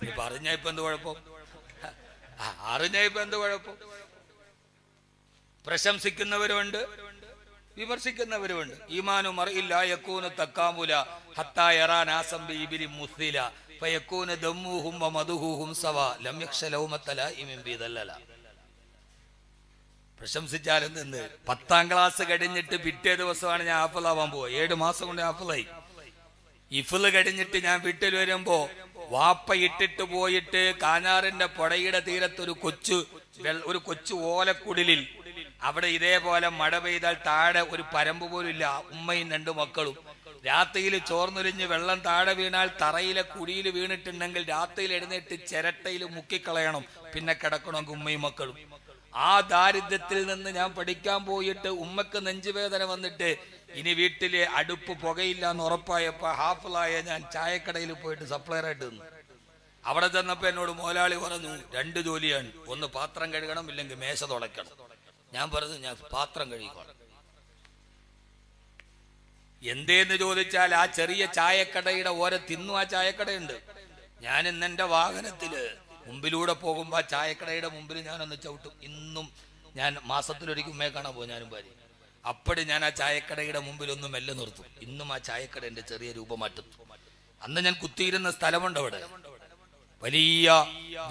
ഇപ്പൊ അറിഞ്ഞ ഇപ്പൊ എന്ത് കുഴപ്പം? അറിഞ്ഞ ഇപ്പൊ എന്ത് കുഴപ്പം? പ്രശംസിക്കുന്നവരുമുണ്ട്, വിമർശിക്കുന്നവരുമുണ്ട്. ഈമാനു മർഇല്ല യകൂനു തക്കാമുല ഹത്താ യറാ നാസം ബിഇബിലി മുസ്ലില ഫയകൂനു ദമ്മുഹും വമദുഹും സവാ ലം യഖ്ശ ലൗമത ലൈമിൻ ബിദല്ലല. പ്രശംസിച്ചാലും നിന്ന് 10ാം ക്ലാസ് കഴിഞ്ഞിട്ട് പിറ്റേ ദിവസമാണ് ഞാൻ ഹാഫിളാവാൻ പോവുക. 7 മാസം കൊണ്ട് ഹാഫിളായി. ഇഫ്ള് കഴിഞ്ഞിട്ട് ഞാൻ വീട്ടിൽ വരുമ്പോ വാപ്പ ഇട്ടിട്ട് പോയിട്ട് കാഞ്ഞാറിന്റെ പുഴയുടെ തീരത്ത് ഒരു കൊച്ചു ഓലക്കുടിലിൽ, അവിടെ ഇതേപോലെ മഴ പെയ്താൽ താഴെ ഒരു പരമ്പ് പോലും ഇല്ല. ഉമ്മയും 2 മക്കളും രാത്രിയിൽ ചോർന്നൊലിഞ്ഞ് വെള്ളം താഴെ വീണാൽ തറയിലെ കുഴിയിൽ വീണിട്ടുണ്ടെങ്കിൽ രാത്രിയിൽ എഴുന്നേറ്റ് ചിരട്ടയിൽ മുക്കിക്കളയണം, പിന്നെ കിടക്കണമെങ്കിൽ ഉമ്മയും മക്കളും. ആ ദാരിദ്ര്യത്തിൽ നിന്ന് ഞാൻ പഠിക്കാൻ പോയിട്ട് ഉമ്മക്ക് നെഞ്ചുവേദന വന്നിട്ട് ഇനി വീട്ടിലെ അടുപ്പ് പുകയില്ല എന്ന് ഉറപ്പായപ്പോ ഹാഫിളായ ഞാൻ ചായക്കടയിൽ പോയിട്ട് സപ്ലയറായിട്ട് നിന്നു. അവിടെ ചെന്നപ്പോ എന്നോട് മുതലാളി പറഞ്ഞു 2 ജോലിയാണ്, ഒന്ന് പാത്രം കഴുകണം, ഇല്ലെങ്കിൽ മേശ തുളയ്ക്കണം. ഞാൻ പറഞ്ഞു ഞാൻ പാത്രം കഴുകിക്കോളാം. എന്തേന്ന് ചോദിച്ചാൽ ആ ചെറിയ ചായക്കടയുടെ ഓരത്തിന്നും ആ ചായക്കടയുണ്ട്. ഞാൻ ഇന്നെന്റെ വാഹനത്തില് മുമ്പിലൂടെ പോകുമ്പോ ആ ചായക്കടയുടെ മുമ്പിൽ ഞാനൊന്ന് ചവിട്ടും. ഇന്നും ഞാൻ മാസത്തിലൊരിക്കൽ ഉമ്മയെ കാണാൻ പോകും, ഞാനും ഭാര്യ. അപ്പോഴും ഞാൻ ആ ചായക്കടയുടെ മുമ്പിൽ ഒന്ന് മെല്ലെ നിർത്തും. ഇന്നും ആ ചായക്കട എന്റെ ചെറിയ രൂപമാറ്റും. അന്ന് ഞാൻ കുത്തിയിരുന്ന സ്ഥലമുണ്ട്, അവിടെ വലിയ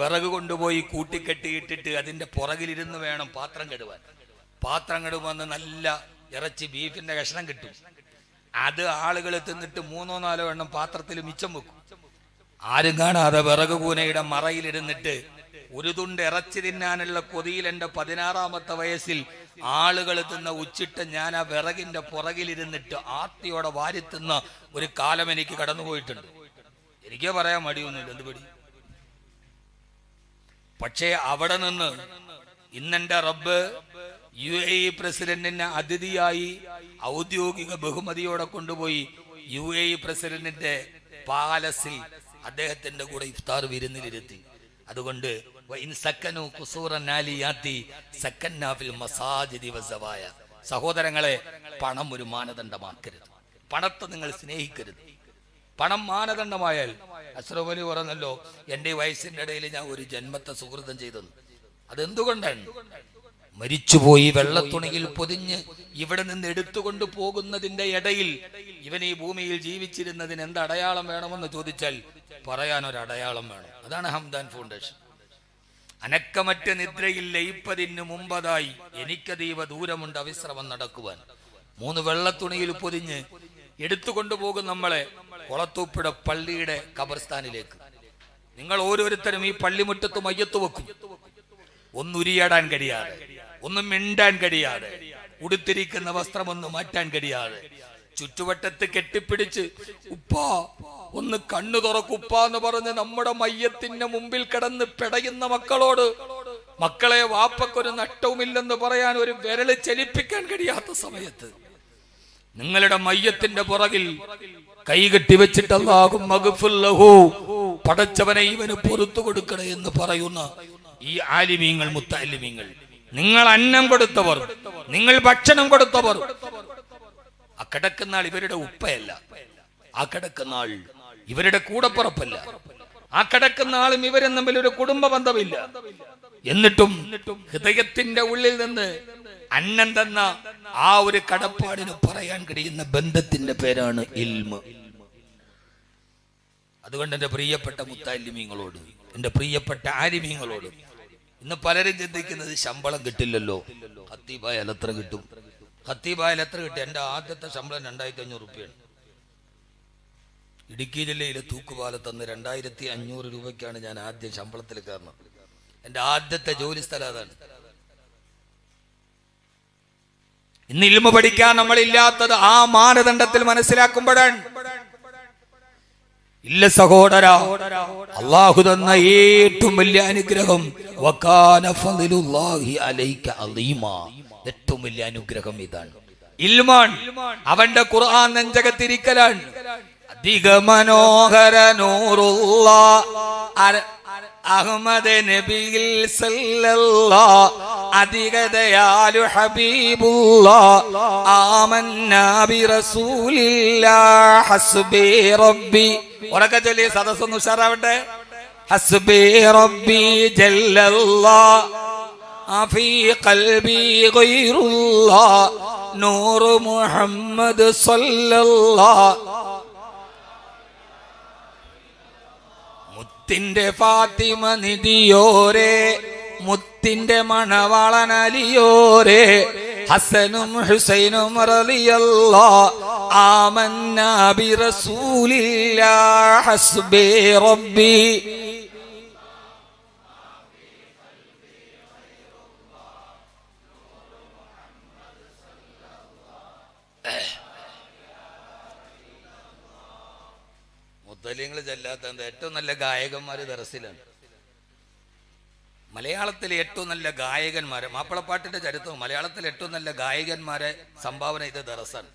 വിറക് കൊണ്ടുപോയി കൂട്ടിക്കെട്ടിയിട്ടിട്ട് അതിന്റെ പുറകിലിരുന്ന് വേണം പാത്രം കഴുവാൻ. പാത്രം കഴുകുമ്പോൾ നല്ല ഇറച്ചി ബീഫിന്റെ കഷ്ണം കിട്ടും. അത് ആളുകൾ തിന്നിട്ട് 3-4 എണ്ണം പാത്രത്തിൽ മിച്ചം വെക്കും. ആരും കാണാതെ വിറക് കൂനയുടെ മറയിലിരുന്നിട്ട് ഒരു തുണ്ട് ഇറച്ചി തിന്നാനുള്ള കൊതിയിൽ എന്റെ 16ാമത്തെ വയസ്സിൽ ആളുകൾ തിന്ന ഉച്ചിട്ട് ഞാൻ ആ വിറകിന്റെ പുറകിലിരുന്നിട്ട് ആർത്തിയോടെ വാരിത്തുന്ന ഒരു കാലം എനിക്ക് കടന്നുപോയിട്ടുണ്ട്. എനിക്ക് പറയാൻ മടിയൊന്നുമില്ല, എന്ത് പടി. പക്ഷേ അവിടെ നിന്ന് ഇന്നെന്റെ റബ്ബ് UAE പ്രസിഡന്റിനെ അതിഥിയായി ഔദ്യോഗിക ബഹുമതിയോടെ കൊണ്ടുപോയി UAE പ്രസിഡന്റിന്റെ പാലസിൽ അദ്ദേഹത്തിന്റെ കൂടെ ഇഫ്താർ വിരുന്നിലിരുത്തി. അതുകൊണ്ട് സഹോദരങ്ങളെ, പണം ഒരു മാനദണ്ഡമാക്കരുത്. പണത്തെ നിങ്ങൾ സ്നേഹിക്കരുത്. പണം മാനദണ്ഡമായാൽ അഷ്റഫ് അലി പറഞ്ഞല്ലോ, എന്റെ വയസ്സിന്റെ ഇടയിൽ ഞാൻ ഒരു ജന്മത്തെ സുഹൃതം ചെയ്തെന്ന്. അതെന്തുകൊണ്ടാണ്? മരിച്ചുപോയി വെള്ളത്തുണിയിൽ പൊതിഞ്ഞ് ഇവിടെ നിന്ന് എടുത്തുകൊണ്ട് പോകുന്നതിന്റെ ഇടയിൽ ഇവൻ ഈ ഭൂമിയിൽ ജീവിച്ചിരുന്നതിന് എന്ത് അടയാളം വേണമെന്ന് ചോദിച്ചാൽ പറയാൻ ഒരു അടയാളം വേണം. അതാണ് ഹംദാൻ ഫൗണ്ടേഷൻ. അനക്കമറ്റ നിദ്രയിൽ ലയിപ്പതിന് മുമ്പതായി എനിക്കതീവ ദൂരമുണ്ട് അവിശ്രമം നടക്കുവാൻ. 3 വെള്ളത്തുണിയിൽ പൊതിഞ്ഞ് എടുത്തുകൊണ്ടുപോകും നമ്മളെ കൊളത്തൂപ്പുഴ പള്ളിയുടെ ഖബർസ്ഥാനിലേക്ക്. നിങ്ങൾ ഓരോരുത്തരും ഈ പള്ളിമുറ്റത്ത് മയ്യത്ത് വെക്കും. ഒന്നുരിയാടാൻ കഴിയാതെ, ഒന്നും മിണ്ടാൻ കഴിയാതെ, ഉടുത്തിരിക്കുന്ന വസ്ത്രം ഒന്ന് മാറ്റാൻ കഴിയാതെ, ചുറ്റുവട്ടത്ത് കെട്ടിപ്പിടിച്ച് ഉപ്പാ ഒന്ന് കണ്ണു തുറക്കുപ്പ എന്ന് പറഞ്ഞ് നമ്മുടെ മയ്യത്തിന്റെ മുമ്പിൽ കിടന്ന് പിടയുന്ന മക്കളോട്, മക്കളെ വാപ്പക്കൊരു നഷ്ടവുമില്ലെന്ന് പറയാൻ ഒരു വിരല് ചലിപ്പിക്കാൻ കഴിയാത്ത സമയത്ത് നിങ്ങളുടെ മയ്യത്തിന്റെ പുറകിൽ കൈകെട്ടി വെച്ചിട്ട് അല്ലാഹു മഗ്ഫിർ ലഹു, പടച്ചവനെ ഇവന് പൊറുത്തു കൊടുക്കണേ എന്ന് പറയുന്ന ഈ ആലിമീങ്ങൾ, മുത്തഅല്ലിമീങ്ങൾ, നിങ്ങൾ അന്നം കൊടുത്തവർ, നിങ്ങൾ ഭക്ഷണം കൊടുത്തവർ, ആ കിടക്കുന്ന ആൾ ഇവരുടെ ഉപ്പയല്ല, ആ കിടക്കുന്ന ആൾ ഇവരുടെ കൂടപ്പുറപ്പല്ല, ആ കിടക്കുന്ന ആളും ഇവരും തമ്മിൽ ഒരു കുടുംബ ബന്ധമില്ല. എന്നിട്ടും ഹൃദയത്തിന്റെ ഉള്ളിൽ നിന്ന് അന്നം തന്ന ആ ഒരു കടപ്പാടിന് പറയാൻ കഴിയുന്ന ബന്ധത്തിന്റെ പേരാണ് ഇൽമ്. അതുകൊണ്ട് എന്റെ പ്രിയപ്പെട്ട മുത്തഅല്ലിമീങ്ങളോട്, എന്റെ പ്രിയപ്പെട്ട ആലിമീങ്ങളോട്, ഇന്ന് പലരും ചിന്തിക്കുന്നത് ശമ്പളം കിട്ടില്ലല്ലോ, ഖത്തീബായാൽ എത്ര കിട്ടും, ഖത്തീബായാൽ എത്ര കിട്ടും. എന്റെ ആദ്യത്തെ ശമ്പളം 2500 രൂപയാണ്. ഇടുക്കി ജില്ലയിലെ തൂക്കുപാലത്ത് അന്ന് 2500 രൂപയ്ക്കാണ് ഞാൻ ആദ്യം ശമ്പളത്തിൽ കയറുന്നത്. എന്റെ ആദ്യത്തെ ജോലി സ്ഥലം അതാണ്. ഇന്ന് ഇൽമ പഠിക്കാൻ നമ്മളില്ലാത്തത് ആ മാനദണ്ഡത്തിൽ മനസ്സിലാക്കുമ്പോഴാണ്. ഇല്ല സഹോദര, അല്ലാഹു തന്ന ഏറ്റവും വലിയ അനുഗ്രഹം വകാന ഫളിലുല്ലാഹി അലൈക അലീമാ, ഏറ്റവും വലിയ അനുഗ്രഹം ഇതാണ്, ഇൽമാണ്. അവന്റെ ഖുർആൻ നെഞ്ചകത്തിരിക്കലാണ്. അധിക മനോഹര നൂറുള്ള അഹ്മദ് നബിയിൽ സല്ലല്ലാഹ്, അധിക ദയാലു ഹബീബുല്ലാഹ്, ആമന്നാ ബി റസൂലില്ലാഹ് ഹസ്ബി റബ്ബി. ഉറക്കെ ചൊല്ലി സദസ്സൊന്ന് ഉഷാറാവട്ടെ. ഹസ്ബി റബ്ബി ജല്ലല്ലാഹ് ഫീ ഖൽബി ഗൈറുല്ലാഹ് നൂർ മുഹമ്മദ് സല്ലല്ലാഹ്. മുത്തിന്റെ ഫാത്തിമ നിധിയോരേ, മുത്തിന്റെ മണവാളൻ അലിയോരേ, ഹസനും ഹുസൈനും റളിയല്ലാഹ് ആമന്നാ ബി റസൂലില്ലാഹ് ഹസ്ബി റബ്ബി. മുത്തലിങ്ങൾ ചെല്ലാത്ത ഏറ്റവും നല്ല ഗായകന്മാര് ദർസിലാണ്. മലയാളത്തിലെ ഏറ്റവും നല്ല ഗായകന്മാരെ, മാപ്പിളപ്പാട്ടിന്റെ ചരിത്രവും മലയാളത്തിലെ ഏറ്റവും നല്ല ഗായകന്മാരെ സംഭാവന ചെയ്ത ദറസാണ്.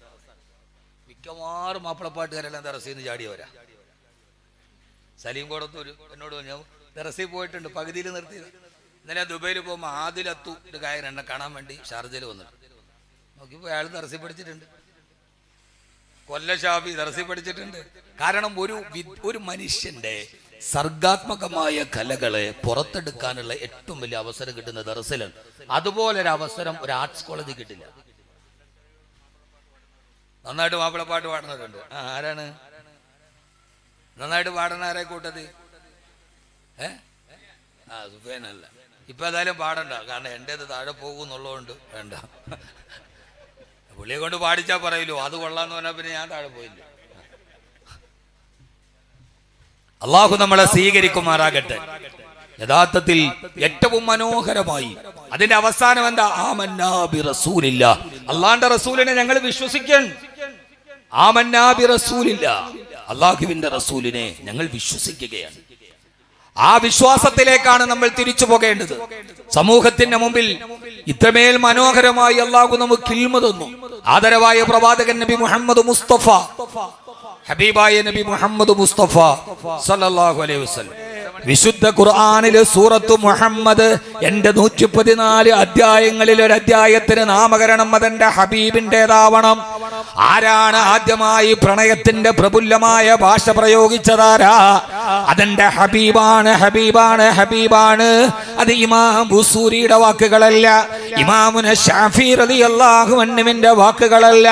മിക്കവാറും മാപ്പിളപ്പാട്ടുകാരെല്ലാം ദറസിൽ നിന്ന് ചാടിയവരാ. സലീം കോടത്തൂർ എന്നോട് പറഞ്ഞു, ദറസിൽ പോയിട്ടുണ്ട്, പകുതിയിൽ നിർത്തിയത്. ഇന്നലെ ദുബൈയിൽ പോകുമ്പോൾ ആദിലത്തു ഒരു ഗായകൻ എന്നെ കാണാൻ വേണ്ടി ഷാർജയിൽ വന്നിട്ട് നോക്കിയപ്പോൾ അയാൾ ദറസിൽ പഠിച്ചിട്ടുണ്ട്. കൊല്ല ഷാഫി ദറസിൽ പഠിച്ചിട്ടുണ്ട്. കാരണം ഒരു മനുഷ്യന്റെ സർഗാത്മകമായ കലകളെ പുറത്തെടുക്കാനുള്ള ഏറ്റവും വലിയ അവസരം കിട്ടുന്ന ദർസിലാണ്. അതുപോലൊരു അവസരം ഒരു ആർട്സ് കോളേജിൽ കിട്ടില്ല. നന്നായിട്ട് മാപ്പിളപ്പാട്ട് പാടുന്നവരുണ്ട്. ആരാണ് നന്നായിട്ട് പാടുന്ന? ആരെ കൂട്ടത്? സുഫേനല്ല. ഇപ്പൊ ഏതായാലും പാടണ്ട, കാരണം എന്റേത് താഴെ പോകുന്നുള്ളതുകൊണ്ട് വേണ്ട. പുള്ളിയെ കൊണ്ട് പാടിച്ചാ പറയല്ലോ അത് കൊള്ളാന്ന് പറഞ്ഞാൽ പിന്നെ ഞാൻ താഴെ പോയില്ല. അള്ളാഹു നമ്മളെ സ്വീകരിക്കുമാറാകട്ടെ. യഥാർത്ഥത്തിൽ ഏറ്റവും മനോഹരമായി അതിന്റെ അവസാനം എന്താ? ആമന്നാ ബി റസൂലില്ലാ, അള്ളാന്റെ റസൂലിനെ ഞങ്ങൾ വിശ്വസിക്കാൻ. ആമന്നാ ബി റസൂലില്ലാ, അള്ളാഹുവിന്റെ റസൂലിനെ ഞങ്ങൾ വിശ്വസിക്കുകയാണ്. ആ വിശ്വാസത്തിലേക്കാണ് നമ്മൾ തിരിച്ചു പോകേണ്ടത്. സമൂഹത്തിന്റെ മുമ്പിൽ ഇത്രമേൽ മനോഹരമായി അള്ളാഹു നമുക്ക് ഇൽമ തന്നു. ആദരവായ പ്രവാചകൻ നബി മുഹമ്മദ് മുസ്തഫ, ഹബീബായ നബി മുഹമ്മദ് മുസ്തഫ സല്ലല്ലാഹു അലൈഹി വസല്ലം വിശുദ്ധ ഖുർആനിലെ സൂറത്തു മുഹമ്മദ് എന്റെ 114 അധ്യായങ്ങളിൽ ഒരു അധ്യായത്തിന് നാമകരണം അതെന്റെ ഹബീബിന്റേതാവണം. ആരാണ് ആദ്യമായി പ്രണയത്തിന്റെ പ്രബുല്ലമായ ഭാഷ പ്രയോഗിച്ചതാരാ? അതെന്റെ ഹബീബാണ്, ഹബീബാണ്, ഹബീബാണ്. അത് ഇമാം ബുസൂരിയുടെ വാക്കുകളല്ല, ഇമാമുന ശാഫി റളിയല്ലാഹു അൻഹുവിന്റെ വാക്കുകളല്ല.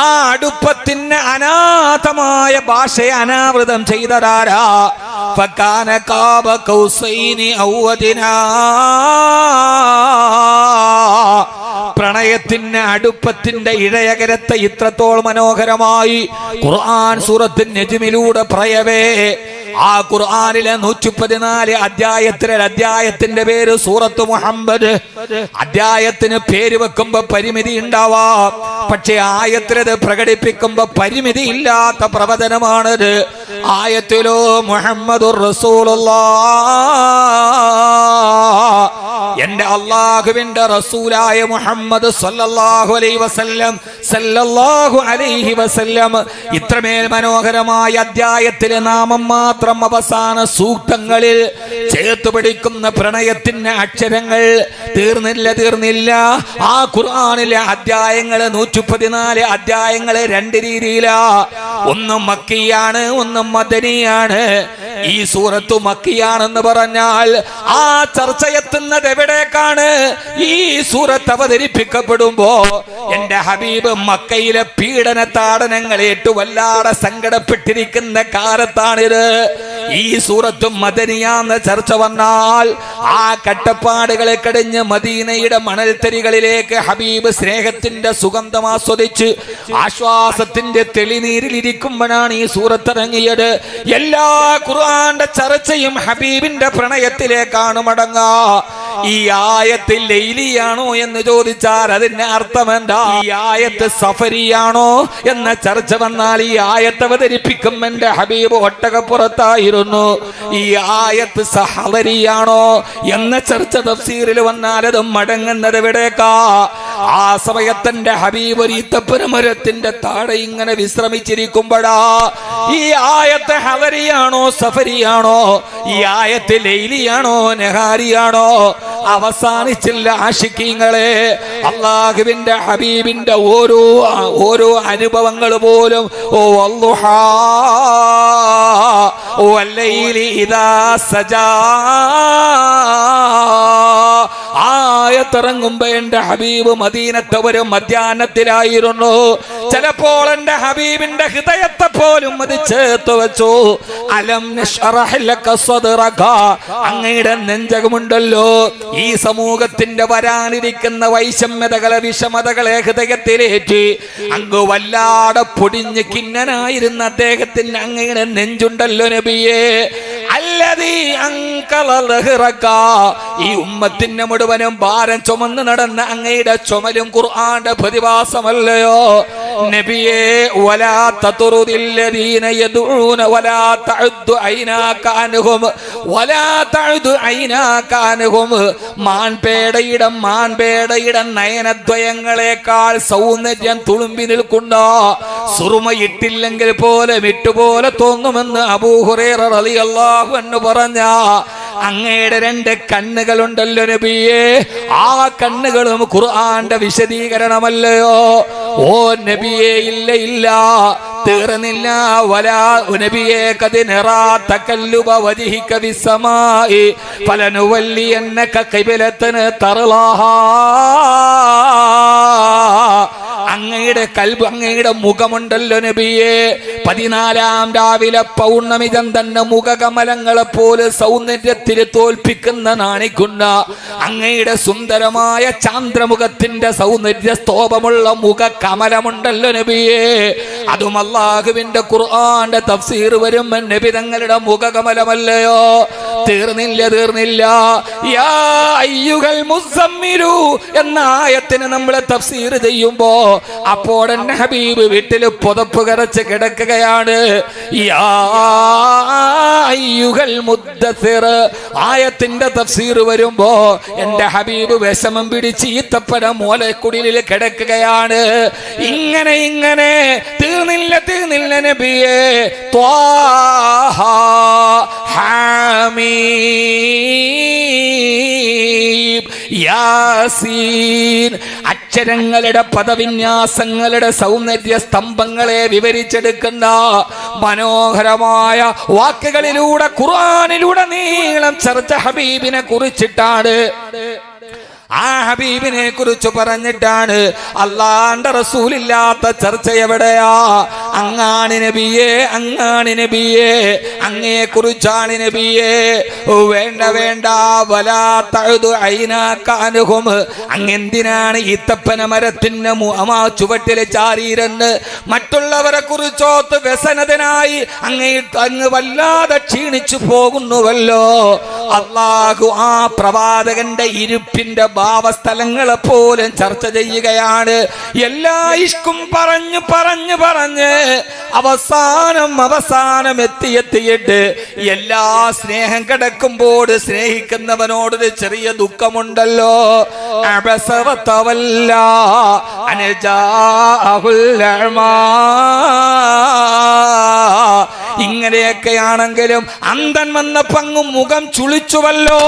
ആ അടുപ്പത്തിന് അനാഥമായ ഭാഷയെ അനാവൃതം ചെയ്തതാരാ? ഫകാന ഖാബ ഖൗസൈനി ഔവദിനാ. പ്രണയത്തിന്റെ അടുപ്പത്തിന്റെ ഇഴയകരത്തെ ഇത്രത്തോളം മനോഹരമായി ഖുർആൻ സൂറത്ത് നജ്മിലൂടെ പറയവേ, ആ ഖുർആനിലെ 114 അധ്യായത്തിന്റെ പേര് സൂറത്ത് മുഹമ്മദ്. അധ്യായത്തിന് പേര് വെക്കുമ്പോ പരിമിതി ഉണ്ടാവാം, പക്ഷെ ആയത്തിലത് പ്രകടിപ്പിക്കുമ്പോ പരിമിതി ഇല്ലാത്ത പ്രവചനമാണത്. ആയത്തിലോ മുഹമ്മദുർ റസൂലുള്ളാഹ്, എന്റെ അള്ളാഹുവിന്റെ റസൂലായ മുഹമ്മദ് സല്ലല്ലാഹു അലൈഹി വസല്ലം ഇത്രമേൽ മനോഹരമായ അധ്യായത്തിലെ നാമം മാത്രം അവസാന സൂക്തങ്ങളിൽ ചേർത്ത് പിടിക്കുന്ന പ്രണയത്തിന്റെ അക്ഷരങ്ങൾ തീർന്നില്ല. ആ ഖുർആനിലെ അധ്യായങ്ങൾ 114 അധ്യായങ്ങൾ രണ്ട് രീതിയിലാ. ഒന്ന് മക്കിയാണ്, ഒന്ന് മദനിയാണ്. ഈ സൂറത്ത് മക്കിയാണെന്ന് പറഞ്ഞാൽ ആ ചർച്ച എത്തുന്നത് എവിടേക്കാണ്? ഈ സൂറത്ത് അവതരിപ്പിക്കപ്പെടുമ്പോ എന്റെ ഹബീബ് മക്കയിലെ പീഡന താടനങ്ങളേറ്റു വല്ലാതെ സങ്കടപ്പെട്ടിരിക്കുന്ന കാലത്താണിത്. ഈ സൂറത്തും മദനിയാന്ന് ചർച്ച വന്നാൽ ആ കട്ടപ്പാടുകളെ കടിഞ്ഞ് മദീനയുടെ മണൽത്തരികളിലേക്ക് ഹബീബ് സ്നേഹത്തിന്റെ സുഗന്ധം ആസ്വദിച്ച് ആശ്വാസത്തിന്റെ തെളിനീരിലിരിക്കുമ്പോഴാണ് ഈ സൂറത്ത് ഇറങ്ങിയത്. എല്ലാ ഖുർആന്റെ ചർച്ചയും ഹബീബിന്റെ പ്രണയത്തിലേക്കാണ് മടങ്ങാ. ഈ ആയത്തിൽ ലൈലിയാണോ എന്ന് ചോദിച്ചാൽ അതിന്റെ അർത്ഥം എന്താ? ഈ ആയത്ത് സഫരിയാണോ എന്ന ചർച്ച വന്നാൽ ഈ ആയത്ത് അവതരിപ്പിക്കും എന്റെ ഹബീബ് ഒട്ടകപ്പുറത്തായിരുന്നു. ഈ ആയത്ത് സഹദരിയാണോ എന്ന ചർച്ച തഫ്സീറിൽ വന്നാൽ അത് മടങ്ങുന്നത് എവിടേക്കാ? ആ സമയത്തിന്റെ ഹബീബ് ഒരു ഈത്തപ്പനമരത്തിന്റെ താഴെ ഇങ്ങനെ വിശ്രമിച്ചിരിക്കുമ്പോഴാ ഈ ആയത്ത് ഹദരിയാണോ സഫരിയാണോ, ഈ ആയത്ത് ലൈലിയാണോ നഹാരിയാണോ, അവസാനിച്ചില്ല ആശിക്കീങ്ങളെ. അള്ളാഹുവിന്റെ ഹബീബിന്റെ ഓരോ അനുഭവങ്ങൾ പോലും വല്ലുഹാ വല്ലൈലി ഇദാ സജാ ആയത്തിറങ്ങുമ്പോ എന്റെ ഹബീബ് മദീനത്തെ ഒരു മധ്യാഹ്നത്തിലായിരുന്നു. ചിലപ്പോൾ എന്റെ ഹബീബിന്റെ ഹൃദയത്തെ പോലും അത് ചേർത്ത് വെച്ചു. അലം നശ്റഹ് ലക സദ്റക, അങ്ങയുടെ നെഞ്ചകമുണ്ടല്ലോ ഈ സമൂഹത്തിന്റെ വരാനിരിക്കുന്ന വൈഷമ്യതകളെ വിഷമതകളെ ഹൃദയത്തിലേറ്റി അങ്ങ് വല്ലാതെ പൊടിഞ്ഞ് കിന്നനായിരുന്ന അദ്ദേഹത്തിന് അങ്ങയുടെ നെഞ്ചുണ്ടല്ലോ നബിയേ. അല്ലദീ അൻകല ലഹ്റക, ഈ ഉമ്മത്തിന്റെ മുഴുവനും ഭാരം ചുമന്ന് നടന്ന അങ്ങയുടെ ചുമലും ഖുർആന്റെ പ്രതിഭാസമല്ലയോ നബിയേ. വലാ തതുറുദില്ലദീന യദഊന വലാ തഉദു ഐനാക അൻഹും വലാ തഉദു ഐനാക അൻഹും. മാൻപേടയുടെ നയനദ്വയങ്ങളെക്കാൾ സൗന്ദര്യം തുളുമ്പി നിൽക്കുന്ന സുറുമയിട്ടില്ലെങ്കിൽ പോലെ വിട്ടുപോലെ തോന്നുമെന്ന് അബൂ ഹുറൈറ റളിയല്ലാഹു അൻഹു പറഞ്ഞ അങ്ങയുടെ രണ്ട് കണ്ണുകളുണ്ടല്ലോ നബിയേ, ആ കണ്ണുകളും ഖുർആന്റെ വിശദീകരണമല്ലയോ ഓ നബിയേ. ഇല്ല ഇല്ല, തീർന്നില്ല. വലാ നബിയേ ഖദ് നറാ തകല്ലുബ വജ്ഹിക ഫിസ്സമാഇ ഫലനുവല്ലിയന്നക ഖിബ്ലതൻ തർലാഹാ. അങ്ങയുടെ കൽബ്, അങ്ങയുടെ മുഖമുണ്ടല്ലോ നബിയേ, 14 രാവിലെ പൗർണമി ചന്ദ്രന്റെ മുഖകമലങ്ങളെ പോലെ സൗന്ദര്യത്തിൽ തോൽപ്പിക്കുന്ന നാണിക്കുന്ന അങ്ങയുടെ സുന്ദരമായ ചാന്ദ്രമുഖത്തിന്റെ സൗന്ദര്യ സ്തോഭമുള്ള മുഖ കമലമുണ്ടല്ലോ നബിയേ. അതും അല്ലാഹുവിന്റെ ഖുർആന്റെ തഫ്സീർ വരുമ്പോൾ നബി തങ്ങളുടെ മുഖകമലമല്ലയോ. തീർന്നില്ല. യാ അയ്യുഹൽ മുസമ്മിലു എന്ന ആയത്തിന് നമ്മൾ തഫ്സീർ ചെയ്യുമ്പോ അപ്പോൾ ഹബീബ് വീട്ടിൽ പുതപ്പ് കരച്ച് കിടക്കുകയാണ്. യാ അയ്യുഹൽ മുദ്ദസിർ ആയത്തിന്റെ തഫ്സീർ വരുമ്പോ എന്റെ ഹബീബ് വിഷമം പിടിച്ച് ഈത്തപ്പന മോലക്കുടിലിൽ കിടക്കുകയാണ്. ഇങ്ങനെ തീർന്നില്ല നബിയേ. ത്വാഹ ഹാമീം യാസീൻ അക്ഷരങ്ങളുടെ പദവിന്യാസങ്ങളുടെ സൗന്ദര്യ സ്തംഭങ്ങളെ വിവരിച്ചെടുക്കുന്ന മനോഹരമായ വാക്കുകളിലൂടെ ഖുർആനിലൂടെ നീളം ചർച്ച ഹബീബിനെ കുറിച്ചിട്ടാണ്. ആ ഹബീബിനെ കുറിച്ച് പറഞ്ഞിട്ടാണ്. അല്ലാഹുവിന്റെ റസൂലില്ലാത്ത ചർച്ച എവിടെയാ? അങ്ങാണ് നബിയേ, അങ്ങയെ കുറിച്ചാണ് നബിയേ. വേണ്ട വലാ തഉദു ഐനാക അൻഹും. അങ്ങെന്തിനാണ് ഈത്തപ്പന മരത്തിന്റെ ചുവട്ടിൽ ചാരിയിരുന്ന് മറ്റുള്ളവരെ കുറിച്ചോത്ത് വ്യസനതനായി അങ്ങ് വല്ലാതെ ക്ഷീണിച്ചു പോകുന്നുവല്ലോ. അല്ലാഹു ആ പ്രവാചകന്റെ ഇരുപ്പിന്റെ ഭാവസ്ഥലങ്ങളെ പോലും ചർച്ച ചെയ്യുകയാണ്. എല്ലാ ഇഷ്കും പറഞ്ഞ് അവസാനം എത്തിയിട്ട് എല്ലാ സ്നേഹം കിടക്കുമ്പോൾ സ്നേഹിക്കുന്നവനോടൊരു ചെറിയ ദുഃഖമുണ്ടല്ലോ. അബസവതവല്ല അനജാഹുൽ അമാ. ഇങ്ങനെയൊക്കെയാണെങ്കിലും അന്തൻ വന്ന പങ്ങു മുഖം ചുളിച്ചുവല്ലോ.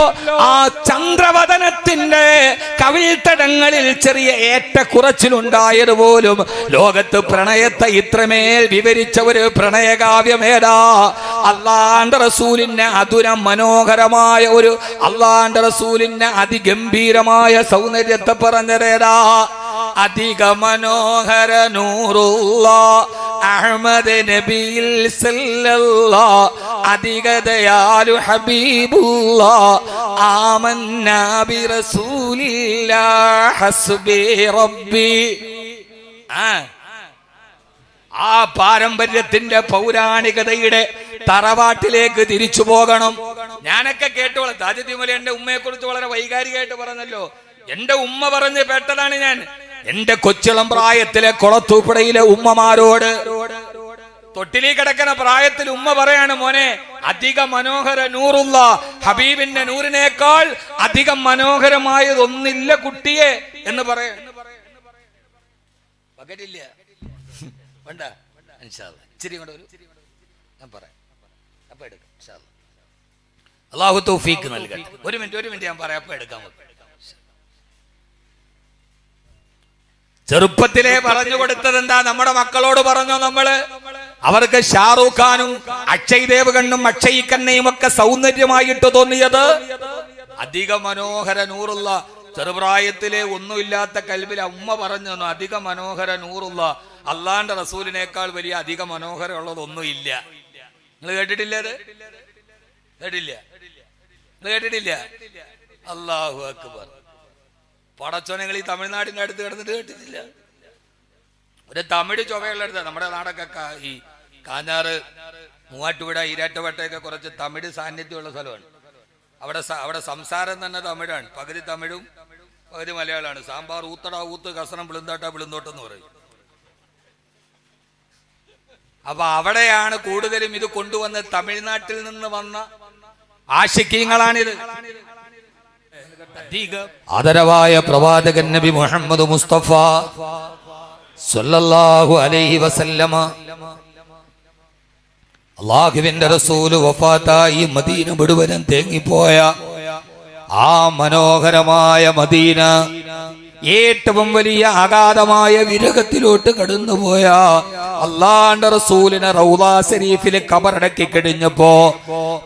ആ ചന്ദ്രവദനത്തിന്റെ കവിൾത്തടങ്ങളിൽ ചെറിയ ഏറ്റക്കുറച്ചിലുണ്ടായതുപോലും ലോകത്ത് പ്രണയത്തെ ഇത്രമേൽ വിവരിച്ച ഒരു പ്രണയകാവ്യമേടാ. അല്ലാഹുവിന്റെ റസൂലിന്റെ അതുര മനോഹരമായ ഒരു അല്ലാഹുവിന്റെ റസൂലിന്റെ അതിഗംഭീരമായ സൗന്ദര്യത്തെ പറഞ്ഞതേടാ. അധിക മനോഹര നൂറുള്ള അഹ്മദ് നബിയിൽ സല്ലല്ലാഹു അധിക ദയാലു ഹബീബുല്ലാഹ് ആമന്നാ ബി റസൂലില്ലാഹി ഹസ്ബി റബ്ബി. ആ പാരമ്പര്യത്തിന്റെ പൗരാണികതയുടെ തറവാട്ടിലേക്ക് തിരിച്ചു പോകണം. ഞാനൊക്കെ കേട്ടോളാം. താജുദ്ദീൻ എന്റെ ഉമ്മയെ കുറിച്ച് വളരെ വൈകാരികമായിട്ട് പറഞ്ഞല്ലോ. എന്റെ ഉമ്മ പറഞ്ഞ് പെട്ടതാണ് ഞാൻ. എന്റെ കൊച്ചിളം പ്രായത്തിലെ കൊളത്തൂപ്പുഴയിലെ ഉമ്മമാരോട് തൊട്ടിലി കിടക്കുന്ന പ്രായത്തിൽ ഉമ്മ പറയാണ്, മോനെ അധിക മനോഹര നൂറുള്ള ഹബീബിന്റെ നൂറിനേക്കാൾ അധികം മനോഹരമായതൊന്നില്ല കുട്ടിയെ എന്ന് പറയാം. ബക്കറ്റ് ഇല്ല വേണ്ട ഇൻഷാ അല്ലാഹ് ഇച്ചിരി കൊണ്ട് ഒരു ഞാൻ പറയാം അപ്പൊ എടുക്കാം ഇൻഷാ അല്ലാഹ്. അല്ലാഹു തൗഫീഖ് നൽകട്ടെ. ഒരു മിനിറ്റ് ഞാൻ പറയാം അപ്പൊ എടുക്കാം. ചെറുപ്പത്തിലെ പറഞ്ഞു കൊടുത്തത് എന്താ? നമ്മുടെ മക്കളോട് പറഞ്ഞോ നമ്മള്? അവർക്ക് ഷാറൂഖ് ഖാനും അക്ഷയ് ദേവ് ഖണ്ണും അക്ഷയ് ഖന്നയും ഒക്കെ സൗന്ദര്യമായിട്ട് തോന്നിയത് അധിക മനോഹര നൂറുള്ള ചെറുപ്രായത്തിലെ ഒന്നുമില്ലാത്ത കൽബിലെ ഉമ്മ പറഞ്ഞു തന്നു, അധിക മനോഹര നൂറുള്ള അള്ളാന്റെ റസൂലിനേക്കാൾ വലിയ അധിക മനോഹരമുള്ളതൊന്നും ഇല്ല. നിങ്ങൾ കേട്ടിട്ടില്ല? അത് കേട്ടില്ല? നിങ്ങൾ കേട്ടിട്ടില്ല? അല്ലാഹു അക്ബർ. പടച്ചോനങ്ങൾ ഈ തമിഴ്നാടിന്റെ അടുത്ത് കിടന്നിട്ട് കേട്ടിട്ടില്ല? ഒരു തമിഴ് ചൊവ്വയുള്ള അടുത്ത നമ്മുടെ നാടൊക്കെ ഈ കാഞ്ഞാറ്, മൂവാറ്റുപുഴ, ഈരാറ്റുപേട്ടയൊക്കെ കുറച്ച് തമിഴ് സാന്നിധ്യമുള്ള സ്ഥലമാണ്. അവിടെ സംസാരം തന്നെ തമിഴാണ്. പകുതി തമിഴും പകുതി മലയാളമാണ്. സാമ്പാർ ഊത്തടാ ഊത്ത്, കസനം വിളുന്താട്ടാ വിളുന്തോട്ടെന്ന് പറയും. അപ്പൊ അവിടെയാണ് കൂടുതലും ഇത് കൊണ്ടുവന്ന് തമിഴ്നാട്ടിൽ നിന്ന് വന്ന ആശിക്കീങ്ങളാണിത്. ആദരവായ പ്രവാചകൻ നബി മുഹമ്മദ് മുസ്തഫ സല്ലല്ലാഹു അലൈഹി വസല്ലമ അല്ലാഹുവിന്റെ റസൂല് വഫാത്തായി മദീന മുഴുവനും തേങ്ങിപ്പോയ ആ മനോഹരമായ മദീന ഏറ്റവും വലിയ അഗാധമായ വിരഹത്തിലോട്ട് കടന്നുപോയ അല്ലാഹുവിന്റെ റസൂലിനെ റൗളാ ശരീഫിൽ ഖബറടക്കി കഴിഞ്ഞപ്പോ